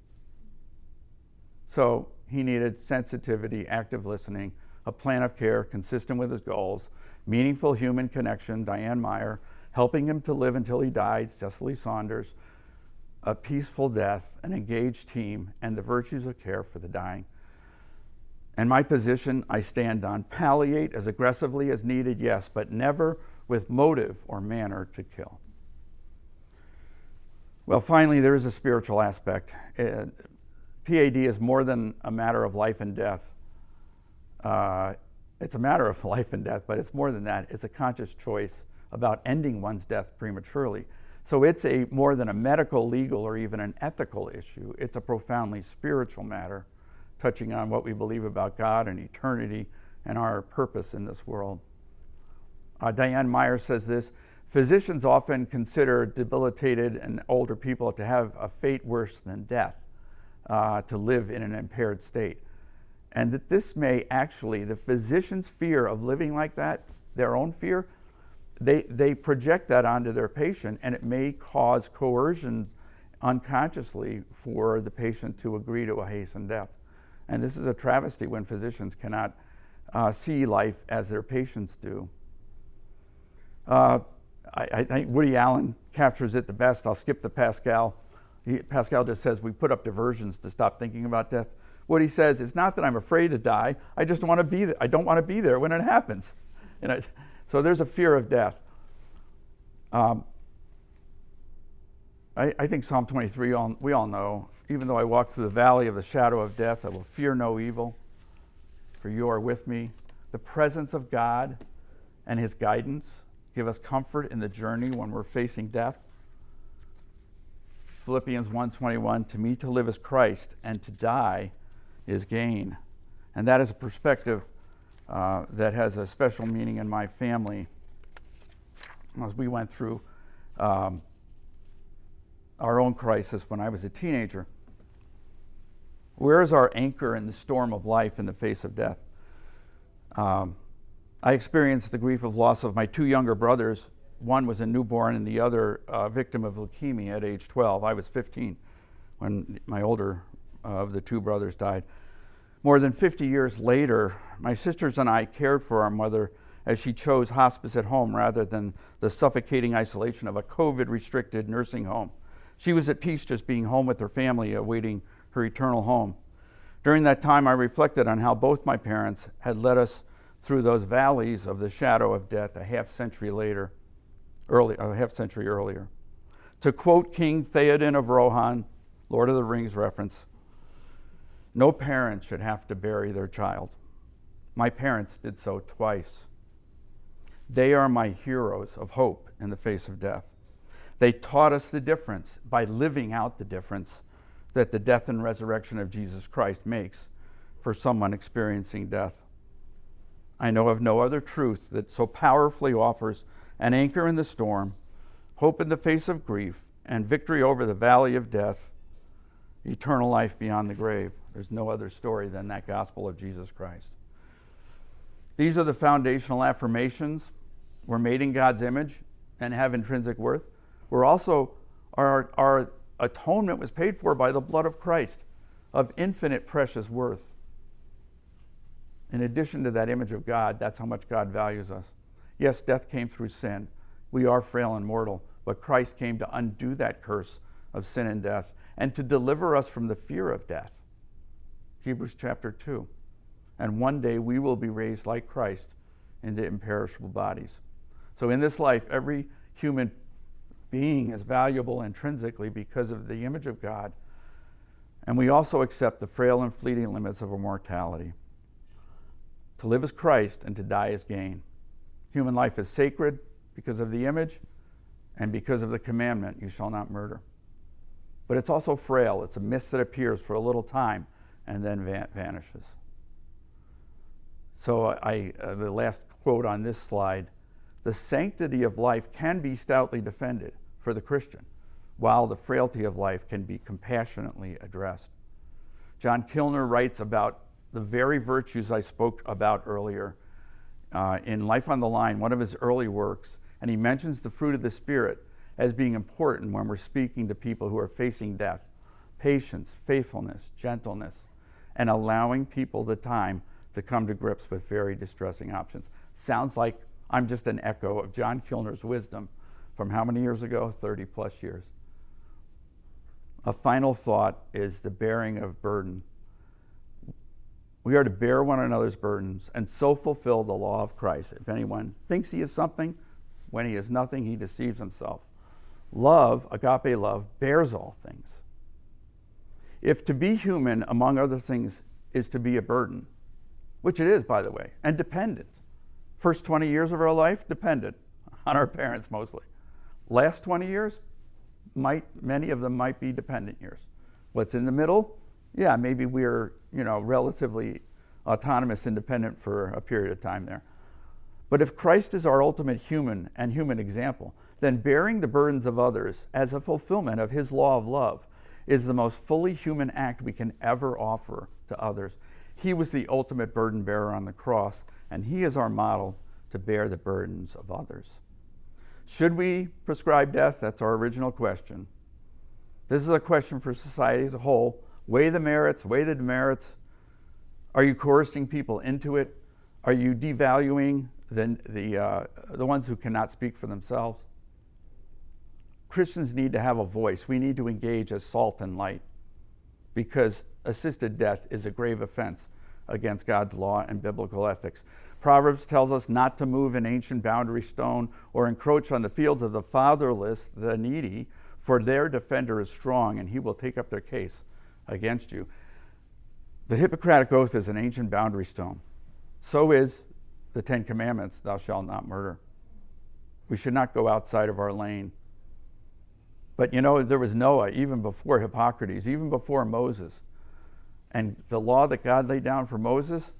So he needed sensitivity, active listening, a plan of care consistent with his goals, meaningful human connection, Diane Meyer, helping him to live until he died, Cecily Saunders, a peaceful death, an engaged team, and the virtues of care for the dying. And my position I stand on: palliate as aggressively as needed, yes, but never with motive or manner to kill. Well, finally, there is a spiritual aspect. PAD is more than a matter of life and death. It's a matter of life and death, but it's more than that. It's a conscious choice about ending one's death prematurely. So it's more than a medical, legal, or even an ethical issue. It's a profoundly spiritual matter, touching on what we believe about God and eternity and our purpose in this world. Diane Meyer says this: physicians often consider debilitated and older people to have a fate worse than death, to live in an impaired state. And that this may actually, the physician's fear of living like that, their own fear, they project that onto their patient, and it may cause coercion unconsciously for the patient to agree to a hastened death. And this is a travesty when physicians cannot see life as their patients do. I think Woody Allen captures it the best. I'll skip the Pascal. Pascal just says we put up diversions to stop thinking about death. What he says is not that I'm afraid to die. I just want to be there. I don't want to be there when it happens. So there's a fear of death. I think Psalm 23, we all know, even though I walk through the valley of the shadow of death, I will fear no evil, for you are with me. The presence of God and his guidance give us comfort in the journey when we're facing death. Philippians 1:21, to me to live is Christ, and to die is gain. And that is a perspective that has a special meaning in my family as we went through our own crisis when I was a teenager. Where is our anchor in the storm of life in the face of death? I experienced the grief of loss of my two younger brothers. One was a newborn and the other a victim of leukemia at age 12. I was 15 when my older of the two brothers died. More than 50 years later, my sisters and I cared for our mother as she chose hospice at home rather than the suffocating isolation of a COVID-restricted nursing home. She was at peace just being home with her family, awaiting her eternal home. During that time, I reflected on how both my parents had led us through those valleys of the shadow of death a half century earlier. To quote King Theoden of Rohan, Lord of the Rings reference, no parent should have to bury their child. My parents did so twice. They are my heroes of hope in the face of death. They taught us the difference by living out the difference that the death and resurrection of Jesus Christ makes for someone experiencing death. I know of no other truth that so powerfully offers an anchor in the storm, hope in the face of grief, and victory over the valley of death, eternal life beyond the grave. There's no other story than that gospel of Jesus Christ. These are the foundational affirmations. We're made in God's image and have intrinsic worth. We're also, our atonement was paid for by the blood of Christ, of infinite precious worth. In addition to that image of God, that's how much God values us. Yes, death came through sin. We are frail and mortal, but Christ came to undo that curse of sin and death and to deliver us from the fear of death. Hebrews chapter 2. And one day we will be raised like Christ into imperishable bodies. So in this life, every human being is valuable intrinsically because of the image of God, and we also accept the frail and fleeting limits of our mortality. To live as Christ and to die as gain. Human life is sacred because of the image and because of the commandment, you shall not murder. But it's also frail. It's a mist that appears for a little time and then vanishes. So the last quote on this slide, the sanctity of life can be stoutly defended for the Christian, while the frailty of life can be compassionately addressed. John Kilner writes about the very virtues I spoke about earlier in Life on the Line, one of his early works, and he mentions the fruit of the Spirit as being important when we're speaking to people who are facing death. Patience, faithfulness, gentleness, and allowing people the time to come to grips with very distressing options. Sounds like I'm just an echo of John Kilner's wisdom from how many years ago? 30 plus years. A final thought is the bearing of burden. We are to bear one another's burdens and so fulfill the law of Christ. If anyone thinks he is something, when he is nothing, he deceives himself. Love, agape love, bears all things. If to be human, among other things, is to be a burden, which it is, by the way, and dependent. First 20 years of our life, dependent on our parents mostly. Last 20 years, many of them might be dependent years. What's in the middle? Yeah, maybe we're, relatively autonomous, independent for a period of time there. But if Christ is our ultimate human and human example, then bearing the burdens of others as a fulfillment of his law of love is the most fully human act we can ever offer to others. He was the ultimate burden bearer on the cross, and he is our model to bear the burdens of others. Should we prescribe death? That's our original question. This is a question for society as a whole. Weigh the merits, weigh the demerits. Are you coercing people into it? Are you devaluing the ones who cannot speak for themselves? Christians need to have a voice. We need to engage as salt and light, because assisted death is a grave offense against God's law and biblical ethics. Proverbs tells us not to move an ancient boundary stone or encroach on the fields of the fatherless, the needy, for their defender is strong and he will take up their case against you. The Hippocratic Oath is an ancient boundary stone. So is the Ten Commandments, thou shalt not murder. We should not go outside of our lane. But there was Noah even before Hippocrates, even before Moses. And the law that God laid down for Moses,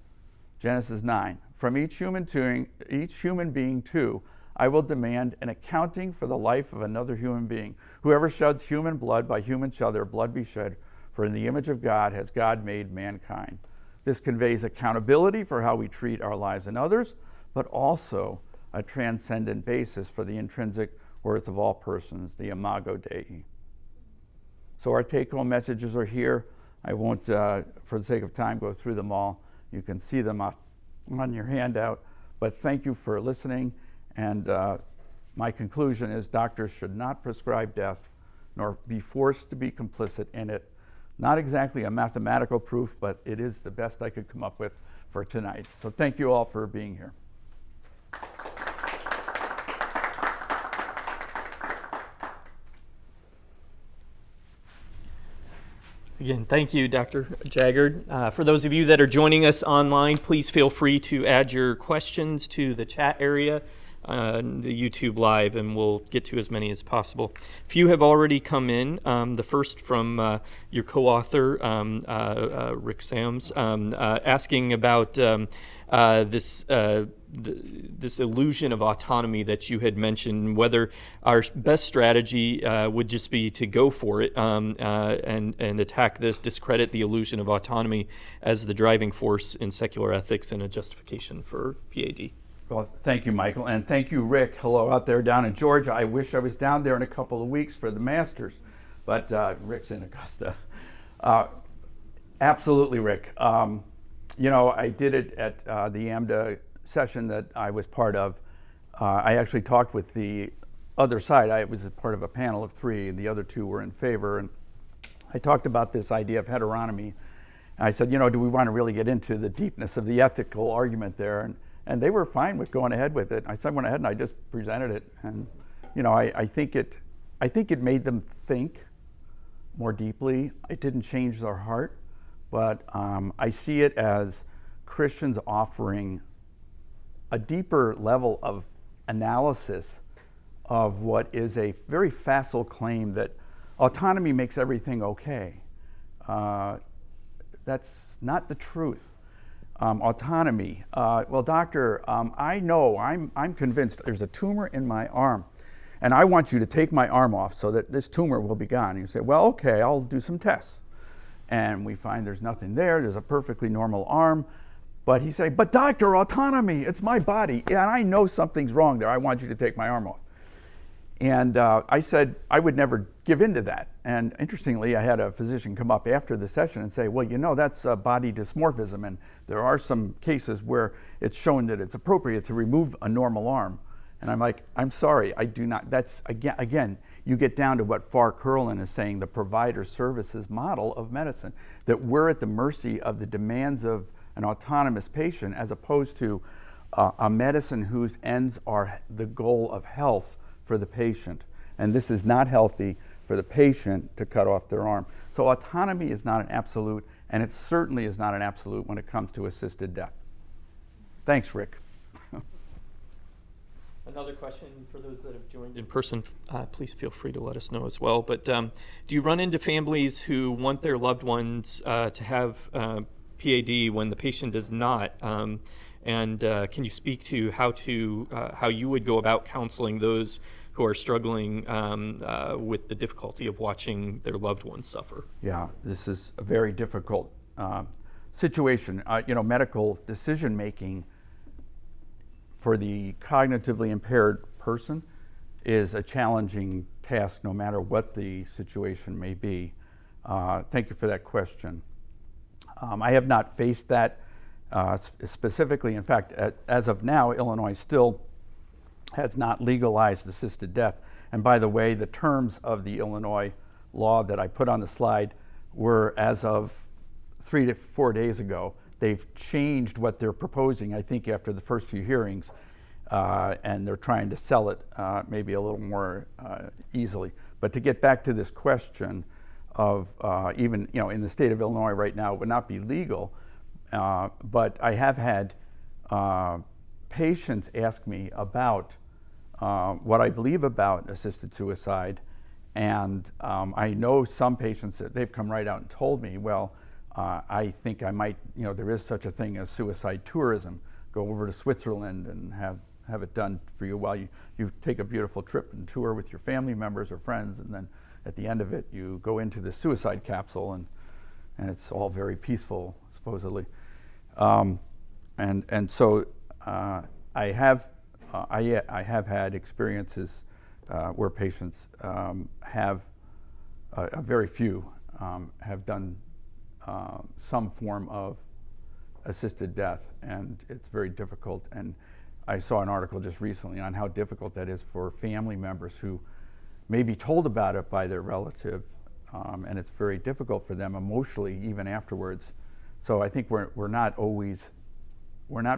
Genesis 9, from each human being too, I will demand an accounting for the life of another human being. Whoever sheds human blood, by human shall their blood be shed, for in the image of God has God made mankind. This conveys accountability for how we treat our lives and others, but also a transcendent basis for the intrinsic worth of all persons, the imago Dei. So our take-home messages are here. I won't, for the sake of time, go through them all. You can see them on your handout. But thank you for listening. And my conclusion is doctors should not prescribe death nor be forced to be complicit in it. Not exactly a mathematical proof, but it is the best I could come up with for tonight. So thank you all for being here. Again, thank you, Dr. Jaggard. For those of you that are joining us online, please feel free to add your questions to the chat area, the YouTube Live, and we'll get to as many as possible. A few have already come in. The first from your co-author, Rick Sams, asking about this illusion of autonomy that you had mentioned, whether our best strategy would just be to go for it and attack this, discredit the illusion of autonomy as the driving force in secular ethics and a justification for PAD. Well, thank you, Michael, and thank you, Rick. Hello out there down in Georgia. I wish I was down there in a couple of weeks for the Masters, but Rick's in Augusta. Absolutely, Rick. I did it at the AMDA session that I was part of. I actually talked with the other side. I was a part of a panel of 3, and the other 2 were in favor. And I talked about this idea of heteronomy. And I said, do we want to really get into the deepness of the ethical argument there? And they were fine with going ahead with it. I went ahead and I just presented it. And, I think it made them think more deeply. It didn't change their heart, but I see it as Christians offering a deeper level of analysis of what is a very facile claim that autonomy makes everything okay. That's not the truth. Autonomy. Well, doctor, I know, I'm convinced there's a tumor in my arm, and I want you to take my arm off so that this tumor will be gone. And you say, well, okay, I'll do some tests. And we find there's nothing there. There's a perfectly normal arm. But he said, but doctor, autonomy, it's my body, and I know something's wrong there. I want you to take my arm off. And I said I would never give in to that. And interestingly, I had a physician come up after the session and say, well, that's body dysmorphism, and there are some cases where it's shown that it's appropriate to remove a normal arm. And I'm like, I'm sorry, I do not. That's, again, you get down to what Farr Curlin is saying, the provider services model of medicine, that we're at the mercy of the demands of an autonomous patient as opposed to a medicine whose ends are the goal of health for the patient. And this is not healthy for the patient to cut off their arm. So autonomy is not an absolute, and it certainly is not an absolute when it comes to assisted death. Thanks, Rick. Another question for those that have joined in person, please feel free to let us know as well. But do you run into families who want their loved ones to have PAD when the patient does not? And can you speak to how you would go about counseling those who are struggling with the difficulty of watching their loved ones suffer? Yeah, this is a very difficult situation. Medical decision making for the cognitively impaired person is a challenging task no matter what the situation may be. Thank you for that question. I have not faced that specifically. In fact, as of now, Illinois still has not legalized assisted death. And by the way, the terms of the Illinois law that I put on the slide were as of 3 to 4 days ago. They've changed what they're proposing, I think, after the first few hearings, and they're trying to sell it maybe a little more easily. But to get back to this question of even, in the state of Illinois right now, it would not be legal, but I have had patients ask me about what I believe about assisted suicide, and I know some patients that they've come right out and told me, well, I think I might, there is such a thing as suicide tourism. Go over to Switzerland and have it done for you while you take a beautiful trip and tour with your family members or friends, and then at the end of it, you go into the suicide capsule, and it's all very peaceful, supposedly. And so I have had experiences where patients have a very few have done some form of assisted death, and it's very difficult. And I saw an article just recently on how difficult that is for family members who may be told about it by their relative, and it's very difficult for them emotionally even afterwards. So I think we're not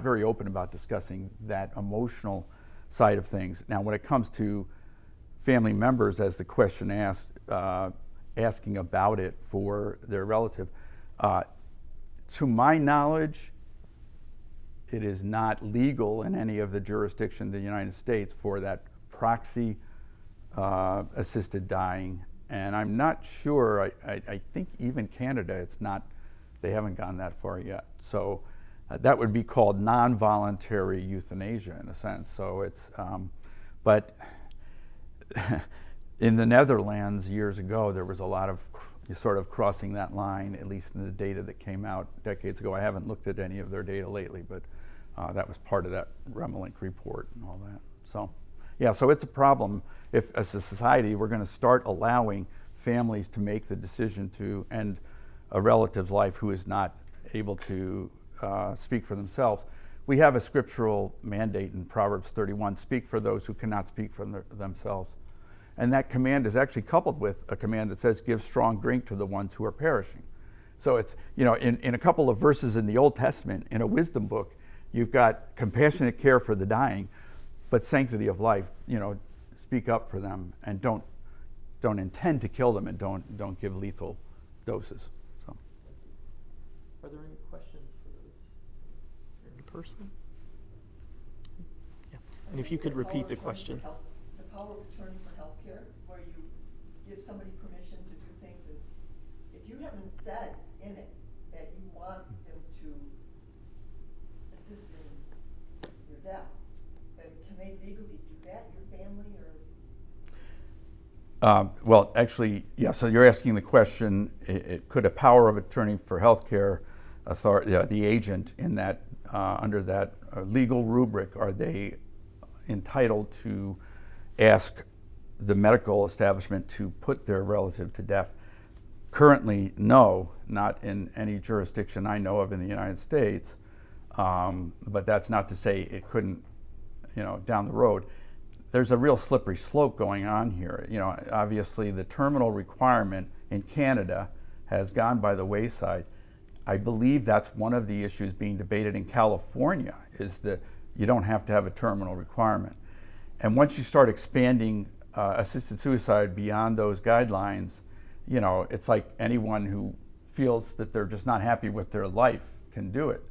very open about discussing that emotional side of things. Now, when it comes to family members, as the question asked, asking about it for their relative, to my knowledge, it is not legal in any of the jurisdictions in the United States for that proxy assisted dying. And I'm not sure, I think even Canada, it's not, they haven't gone that far yet. So that would be called non-voluntary euthanasia in a sense. So it's, but in the Netherlands years ago, there was a lot of sort of crossing that line, at least in the data that came out decades ago. I haven't looked at any of their data lately, but that was part of that Remelink report and all that. So yeah, so it's a problem if as a society we're going to start allowing families to make the decision to end a relative's life who is not able to speak for themselves. We have a scriptural mandate in Proverbs 31, speak for those who cannot speak for themselves. And that command is actually coupled with a command that says, give strong drink to the ones who are perishing. So it's, in a couple of verses in the Old Testament, in a wisdom book, you've got compassionate care for the dying, but sanctity of life, speak up for them and don't intend to kill them and don't give lethal doses. So. Are there any questions for those in person? Yeah. And if you could repeat the question. The power of attorney for healthcare, where you give somebody permission to do things, and if you haven't said in it that you want them to assist in your death, then can they legally do that, your family, or? Well, actually, yeah, so you're asking the question, could a power of attorney for healthcare authority, the agent in that, under that legal rubric, are they entitled to ask the medical establishment to put their relative to death? Currently, no, not in any jurisdiction I know of in the United States, but that's not to say it couldn't, down the road. There's a real slippery slope going on here. Obviously the terminal requirement in Canada has gone by the wayside. I believe that's one of the issues being debated in California, is that you don't have to have a terminal requirement. And once you start expanding assisted suicide beyond those guidelines, it's like anyone who feels that they're just not happy with their life can do it.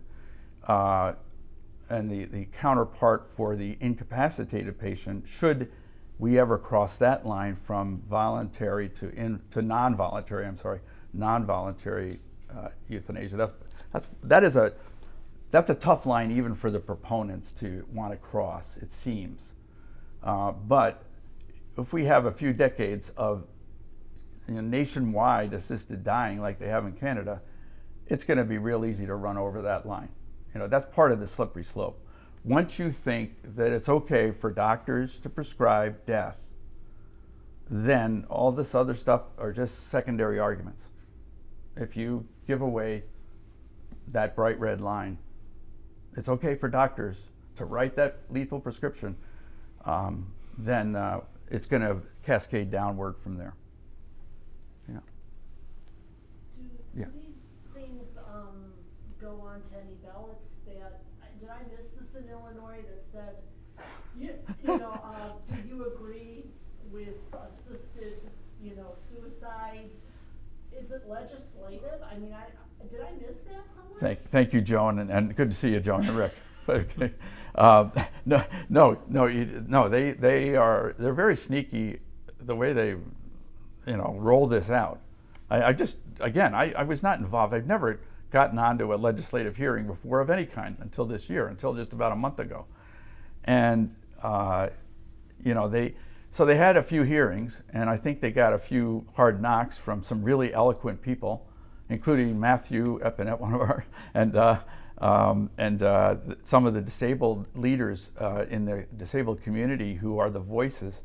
And the counterpart for the incapacitated patient, should we ever cross that line from voluntary to non-voluntary, non-voluntary euthanasia, that's a tough line even for the proponents to want to cross, it seems. But if we have a few decades of nationwide assisted dying like they have in Canada, it's going to be real easy to run over that line. That's part of the slippery slope. Once you think that it's okay for doctors to prescribe death, then all this other stuff are just secondary arguments. If you give away that bright red line, it's okay for doctors to write that lethal prescription, then it's going to cascade downward from there. Yeah. Do these things go on to any ballots that, did I miss this in Illinois that said, do you agree with assisted, suicides? Is it legislative? I mean, did I miss that somewhere? Thank you, Joan, and good to see you, Joan and Rick. Okay. They're very sneaky the way they, roll this out. I was not involved. I've never gotten onto a legislative hearing before of any kind until this year, until just about a month ago. And, they had a few hearings, and I think they got a few hard knocks from some really eloquent people, including Matthew Epinette, one of our, and some of the disabled leaders in the disabled community who are the voices.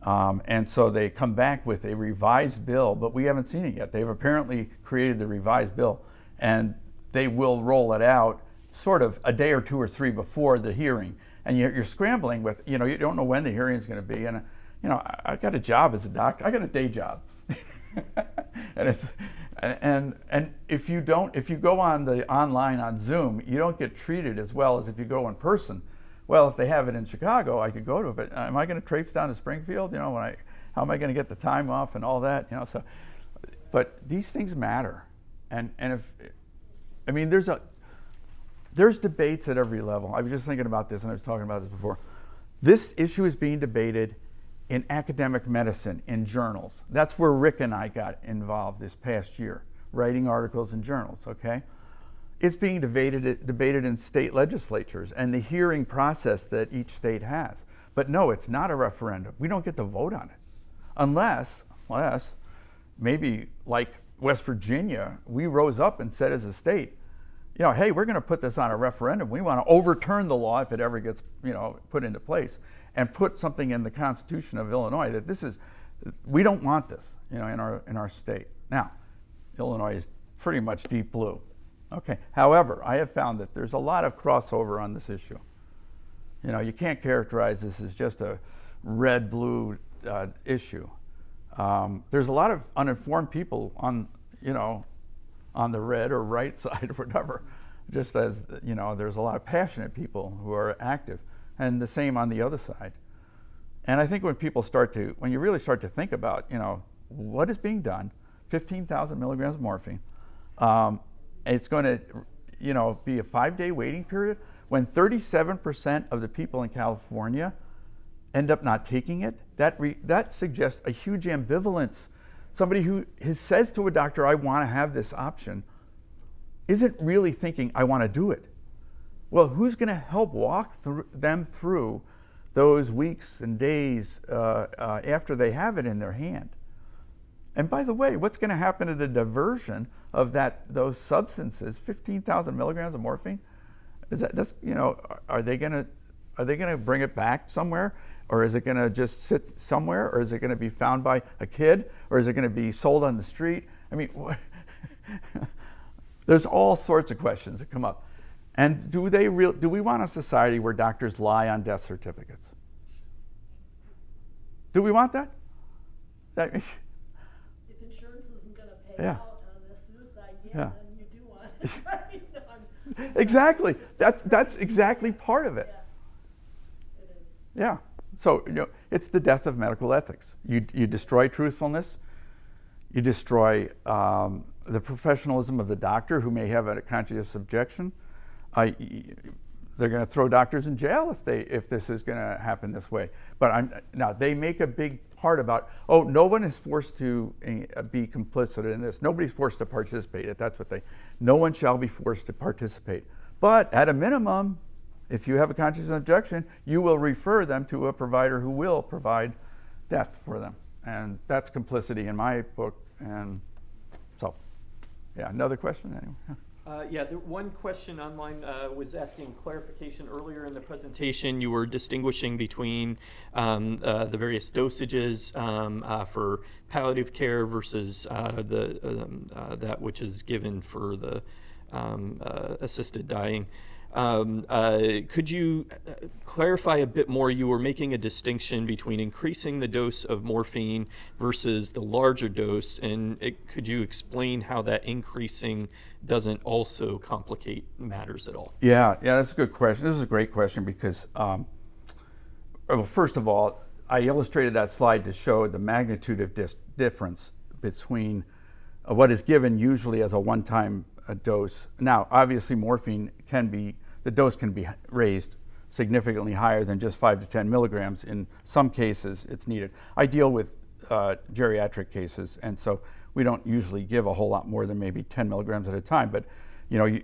And so they come back with a revised bill, but we haven't seen it yet. They've apparently created the revised bill, and they will roll it out sort of a day or two or three before the hearing. And you're scrambling with, you don't know when the hearing is going to be. And, I got a job as a doctor. I got a day job. And if you go online on Zoom, you don't get treated as well as if you go in person. Well, if they have it in Chicago, I could go to it, but am I going to traipse down to Springfield? How am I going to get the time off and all that? But these things matter. There's debates at every level. I was just thinking about this, and I was talking about this before. This issue is being debated in academic medicine, in journals. That's where Rick and I got involved this past year, writing articles in journals, okay? It's being debated in state legislatures and the hearing process that each state has. But no, it's not a referendum. We don't get to vote on it. Unless maybe like West Virginia, we rose up and said as a state, hey, we're going to put this on a referendum. We want to overturn the law if it ever gets, put into place, and put something in the Constitution of Illinois that we don't want this, in our state. Now, Illinois is pretty much deep blue. Okay. However, I have found that there's a lot of crossover on this issue. You can't characterize this as just a red-blue issue. There's a lot of uninformed people on the red or right side or whatever, just as, there's a lot of passionate people who are active, and the same on the other side. And I think when you really start to think about, what is being done, 15,000 milligrams of morphine, it's going to, be a 5-day waiting period when 37% of the people in California end up not taking it. That suggests a huge ambivalence. Somebody who says to a doctor, I want to have this option, isn't really thinking, I want to do it. Well, who's going to help walk them through those weeks and days after they have it in their hand? And by the way, what's going to happen to the diversion of those substances? 15,000 milligrams of morphine. Are they going to bring it back somewhere, or is it going to just sit somewhere, or is it going to be found by a kid, or is it going to be sold on the street? I mean, there's all sorts of questions that come up. And do we want a society where doctors lie on death certificates? Do we want that? If insurance isn't going to pay out on a suicide, then you do want it. Right? Exactly. That's exactly part of it. Yeah, it is. Yeah. So it's the death of medical ethics. You destroy truthfulness. You destroy the professionalism of the doctor, who may have a conscientious objection. They're going to throw doctors in jail if this is going to happen this way. But now they make a big part about, no one is forced to be complicit in this. Nobody's forced to participate. No one shall be forced to participate. But at a minimum, if you have a conscientious objection, you will refer them to a provider who will provide death for them. And that's complicity in my book. And so, another question anyway. One question online was asking clarification. Earlier in the presentation, you were distinguishing between the various dosages for palliative care versus that which is given for the assisted dying. Could you clarify a bit more? You were making a distinction between increasing the dose of morphine versus the larger dose, and could you explain how that increasing doesn't also complicate matters at all? Yeah, that's a good question. This is a great question because, first of all, I illustrated that slide to show the magnitude of difference between what is given usually as a one-time dose. Now, obviously, the dose can be raised significantly higher than just 5 to 10 milligrams. In some cases, it's needed. I deal with geriatric cases, and so we don't usually give a whole lot more than maybe 10 milligrams at a time. But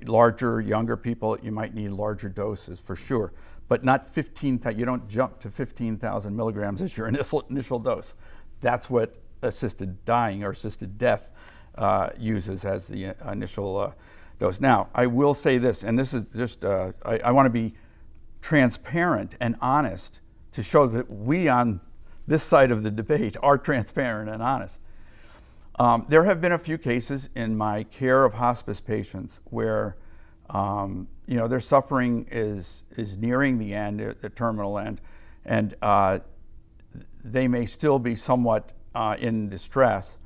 larger, younger people, you might need larger doses for sure. But not 15,000. You don't jump to 15,000 milligrams as your initial dose. That's what assisted dying or assisted death uses as the initial dose. Now, I will say this, and this is just, I want to be transparent and honest to show that we on this side of the debate are transparent and honest. There have been a few cases in my care of hospice patients where their suffering is nearing the end, the terminal end, and they may still be somewhat in distress.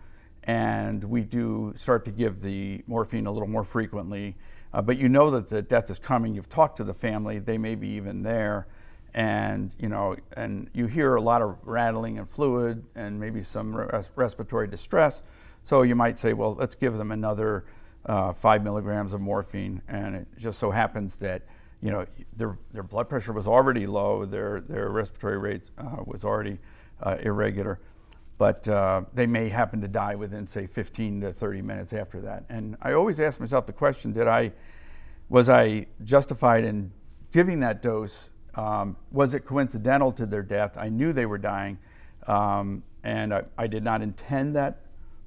And we do start to give the morphine a little more frequently. But you know that the death is coming. You've talked to the family. They may be even there. And, and you hear a lot of rattling and fluid and maybe some respiratory distress. So you might say, well, let's give them another 5 milligrams of morphine. And it just so happens that, their blood pressure was already low. Their respiratory rate was already irregular. But they may happen to die within, say, 15 to 30 minutes after that. And I always ask myself the question, was I justified in giving that dose? Was it coincidental to their death? I knew they were dying, and I did not intend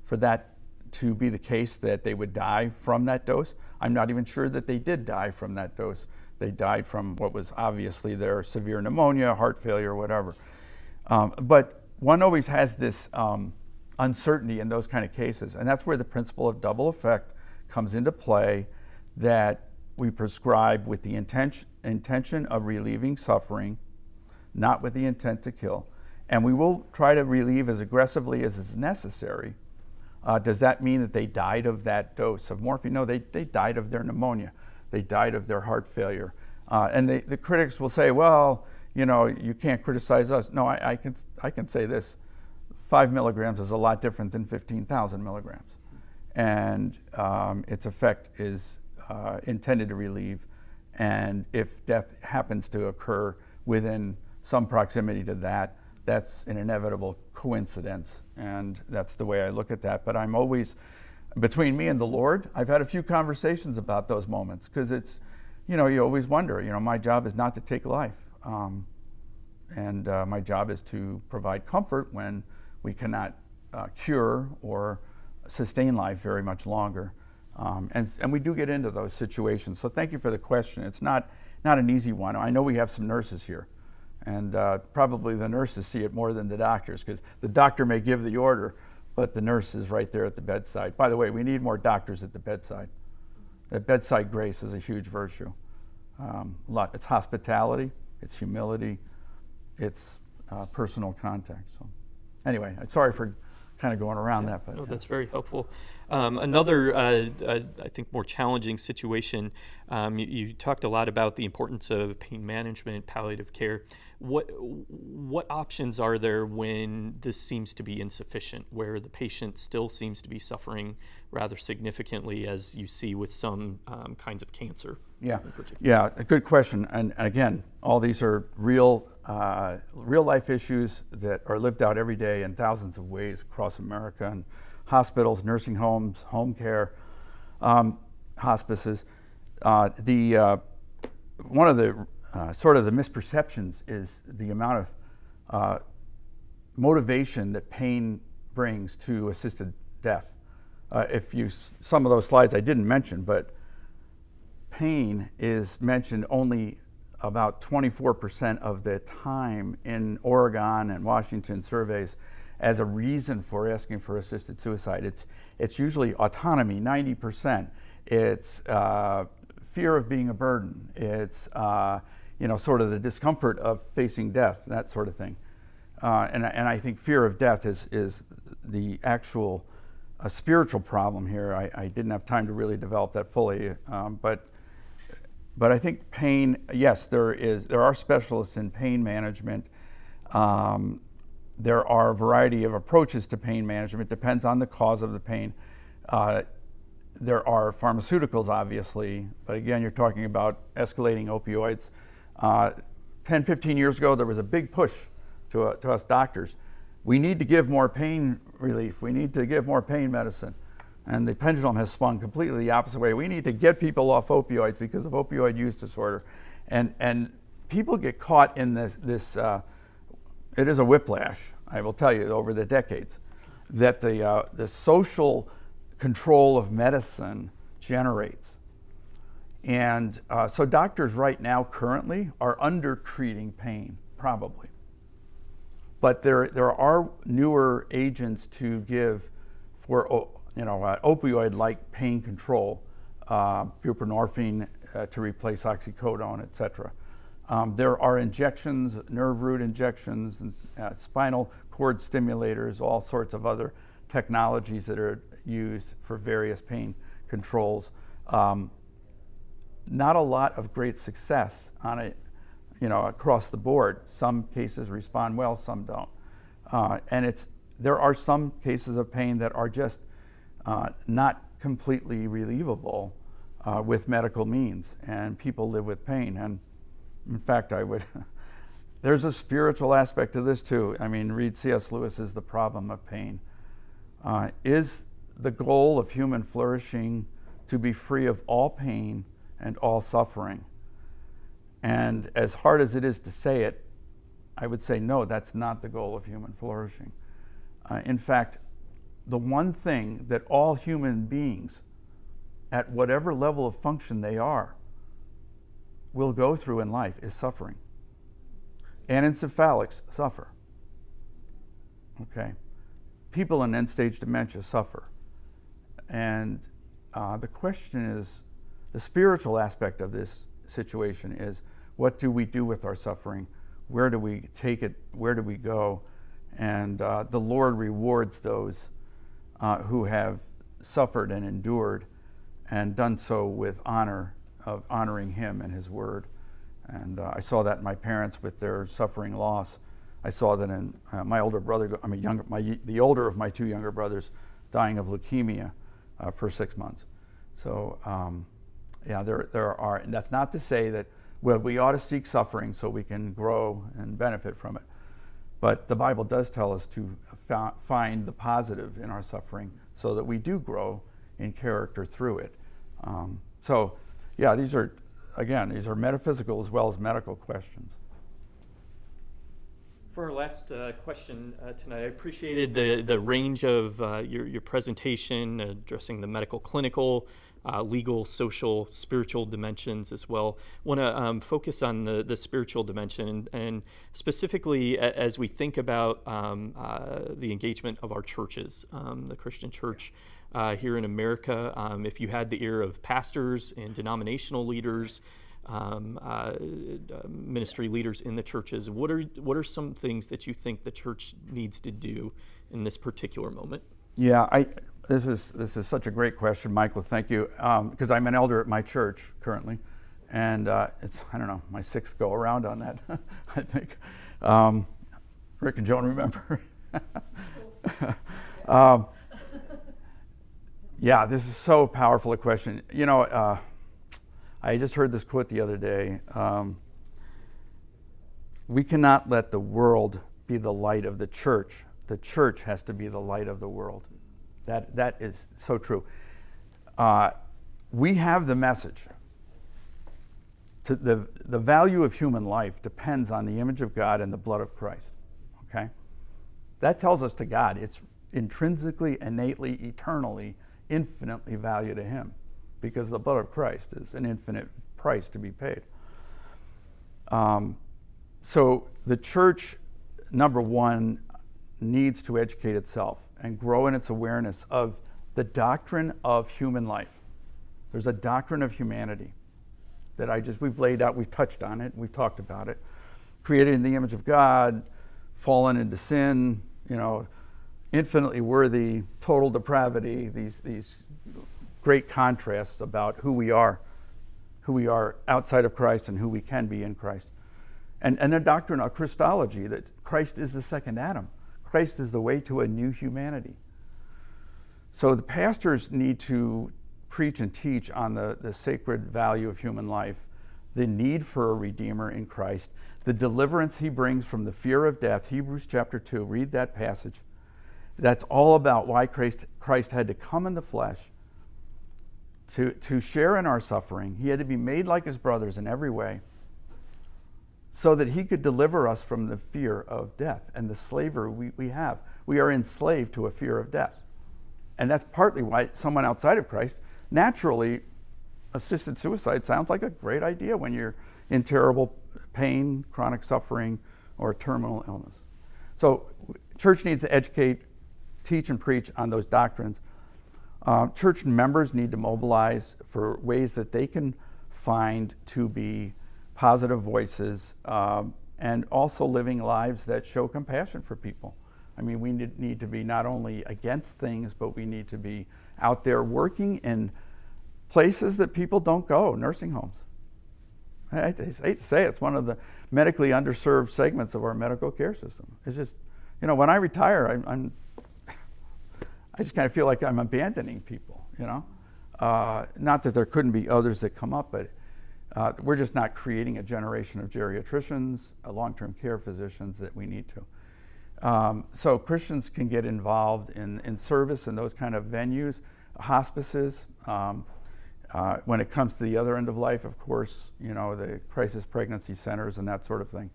for that to be the case, that they would die from that dose. I'm not even sure that they did die from that dose. They died from what was obviously their severe pneumonia, heart failure, whatever. But one always has this uncertainty in those kind of cases, and that's where the principle of double effect comes into play, that we prescribe with the intention of relieving suffering, not with the intent to kill. And we will try to relieve as aggressively as is necessary. Does that mean that they died of that dose of morphine? No, they died of their pneumonia. they died of their heart failure. And the critics will say, well, you know, you can't criticize us. No, I can say this. 5 milligrams is a lot different than 15,000 milligrams. And its effect is intended to relieve. And if death happens to occur within some proximity to that, that's an inevitable coincidence. And that's the way I look at that. But I'm always, between me and the Lord, I've had a few conversations about those moments, because it's, you know, you always wonder, you know, my job is not to take life. And my job is to provide comfort when we cannot cure or sustain life very much longer. And we do get into those situations. So thank you for the question. It's not an easy one. I know we have some nurses here, and probably the nurses see it more than the doctors, because the doctor may give the order, but the nurse is right there at the bedside. By the way, we need more doctors at the bedside. That bedside grace is a huge virtue. It's hospitality, it's humility, it's personal contact. So anyway, sorry for kind of going around that. But no, that's very helpful. Another, I think, more challenging situation, you talked a lot about the importance of pain management, palliative care. What options are there when this seems to be insufficient, where the patient still seems to be suffering rather significantly, as you see with some kinds of cancer? Yeah, a good question. And again, all these are real life issues that are lived out every day in thousands of ways across America, and hospitals, nursing homes, home care, hospices. One of the sort of the misperceptions is the amount of motivation that pain brings to assisted death. Some of those slides I didn't mention, but pain is mentioned only about 24% of the time in Oregon and Washington surveys as a reason for asking for assisted suicide. It's usually autonomy, 90%. It's fear of being a burden. It's sort of the discomfort of facing death, that sort of thing. And I think fear of death is the actual spiritual problem here. I didn't have time to really develop that fully, but I think pain, yes, there are specialists in pain management. There are a variety of approaches to pain management. It depends on the cause of the pain. There are pharmaceuticals, obviously, but again, you're talking about escalating opioids. 10, 15 years ago, there was a big push to us doctors. We need to give more pain relief. We need to give more pain medicine. And the pendulum has swung completely the opposite way. We need to get people off opioids because of opioid use disorder. And people get caught in this it is a whiplash, I will tell you, over the decades, that the social control of medicine generates. And so doctors right now currently are under-treating pain, probably. But there are newer agents to give for opioid-like pain control, buprenorphine to replace oxycodone, etc. There are injections, nerve root injections, and spinal cord stimulators, all sorts of other technologies that are used for various pain controls. Not a lot of great success on it, across the board. Some cases respond well, some don't. And there are some cases of pain that are just not completely relievable with medical means, and people live with pain. And in fact, there's a spiritual aspect to this too. I mean, read C.S. Lewis's The Problem of Pain. Is the goal of human flourishing to be free of all pain and all suffering? And as hard as it is to say it, I would say no, that's not the goal of human flourishing. In fact, the one thing that all human beings, at whatever level of function they are, will go through in life is suffering. Anencephalics suffer. Okay. People in end-stage dementia suffer. And the question is, the spiritual aspect of this situation is, what do we do with our suffering? Where do we take it? Where do we go? And the Lord rewards those who have suffered and endured and done so with honor of honoring him and his word. And I saw that in my parents with their suffering loss. I saw that in my older brother, the older of my two younger brothers, dying of leukemia for 6 months. So there are, and that's not to say that, well, we ought to seek suffering so we can grow and benefit from it. But the Bible does tell us to find the positive in our suffering so that we do grow in character through it. These are metaphysical as well as medical questions. For our last question tonight, I appreciated the range of your presentation, addressing the medical, clinical, legal, social, spiritual dimensions as well. Want to focus on the spiritual dimension, and specifically as we think about the engagement of our churches, the Christian church here in America. If you had the ear of pastors and denominational leaders, ministry leaders in the churches, what are some things that you think the church needs to do in this particular moment? Yeah, this is such a great question, Michael. Thank you, because I'm an elder at my church currently, and it's, I don't know, my 6th go around on that. I think Rick and Joan remember. Yeah, this is so powerful a question. You know, I just heard this quote the other day. We cannot let the world be the light of the church. The church has to be the light of the world. That is so true. We have the message. The value of human life depends on the image of God and the blood of Christ. Okay? That tells us to God it's intrinsically, innately, eternally, infinitely value to him, because the blood of Christ is an infinite price to be paid. So the church, number one, needs to educate itself and grow in its awareness of the doctrine of human life. There's a doctrine of humanity that we've laid out, we've touched on it, we've talked about it. Created in the image of God, fallen into sin, infinitely worthy, total depravity, these great contrasts about who we are outside of Christ and who we can be in Christ. And the doctrine of Christology, that Christ is the second Adam. Christ is the way to a new humanity. So the pastors need to preach and teach on the sacred value of human life, the need for a Redeemer in Christ, the deliverance he brings from the fear of death. Hebrews chapter 2, read that passage. That's all about why Christ had to come in the flesh to share in our suffering. He had to be made like his brothers in every way so that he could deliver us from the fear of death and the slavery we have. We are enslaved to a fear of death. And that's partly why someone outside of Christ, naturally, assisted suicide sounds like a great idea when you're in terrible pain, chronic suffering, or terminal illness. So church needs to educate, teach, and preach on those doctrines. Church members need to mobilize for ways that they can find to be positive voices, and also living lives that show compassion for people. I mean, we need to be not only against things, but we need to be out there working in places that people don't go, nursing homes. I hate to say it, it's one of the medically underserved segments of our medical care system. It's just, when I retire, I just kind of feel like I'm abandoning people, Not that there couldn't be others that come up, but we're just not creating a generation of geriatricians, long-term care physicians that we need to. So Christians can get involved in service in those kind of venues, hospices. When it comes to the other end of life, of course, the crisis pregnancy centers and that sort of thing.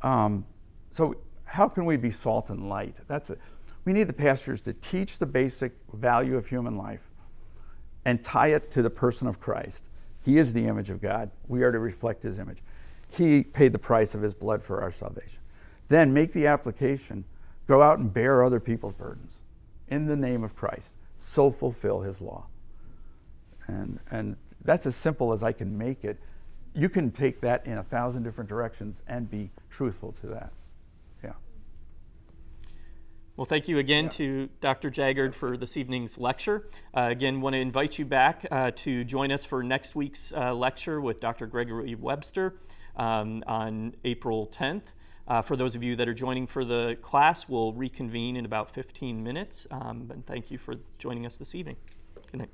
So how can we be salt and light? That's it. We need the pastors to teach the basic value of human life and tie it to the person of Christ. He is the image of God. We are to reflect his image. He paid the price of his blood for our salvation. Then make the application, go out and bear other people's burdens in the name of Christ. So fulfill his law. And that's as simple as I can make it. You can take that in 1,000 different directions and be truthful to that. Yeah. Well, thank you again Yeah. to Dr. Jaggard for this evening's lecture. Again, want to invite you back to join us for next week's lecture with Dr. Gregory Webster on April 10th. For those of you that are joining for the class, we'll reconvene in about 15 minutes. And thank you for joining us this evening. Good night.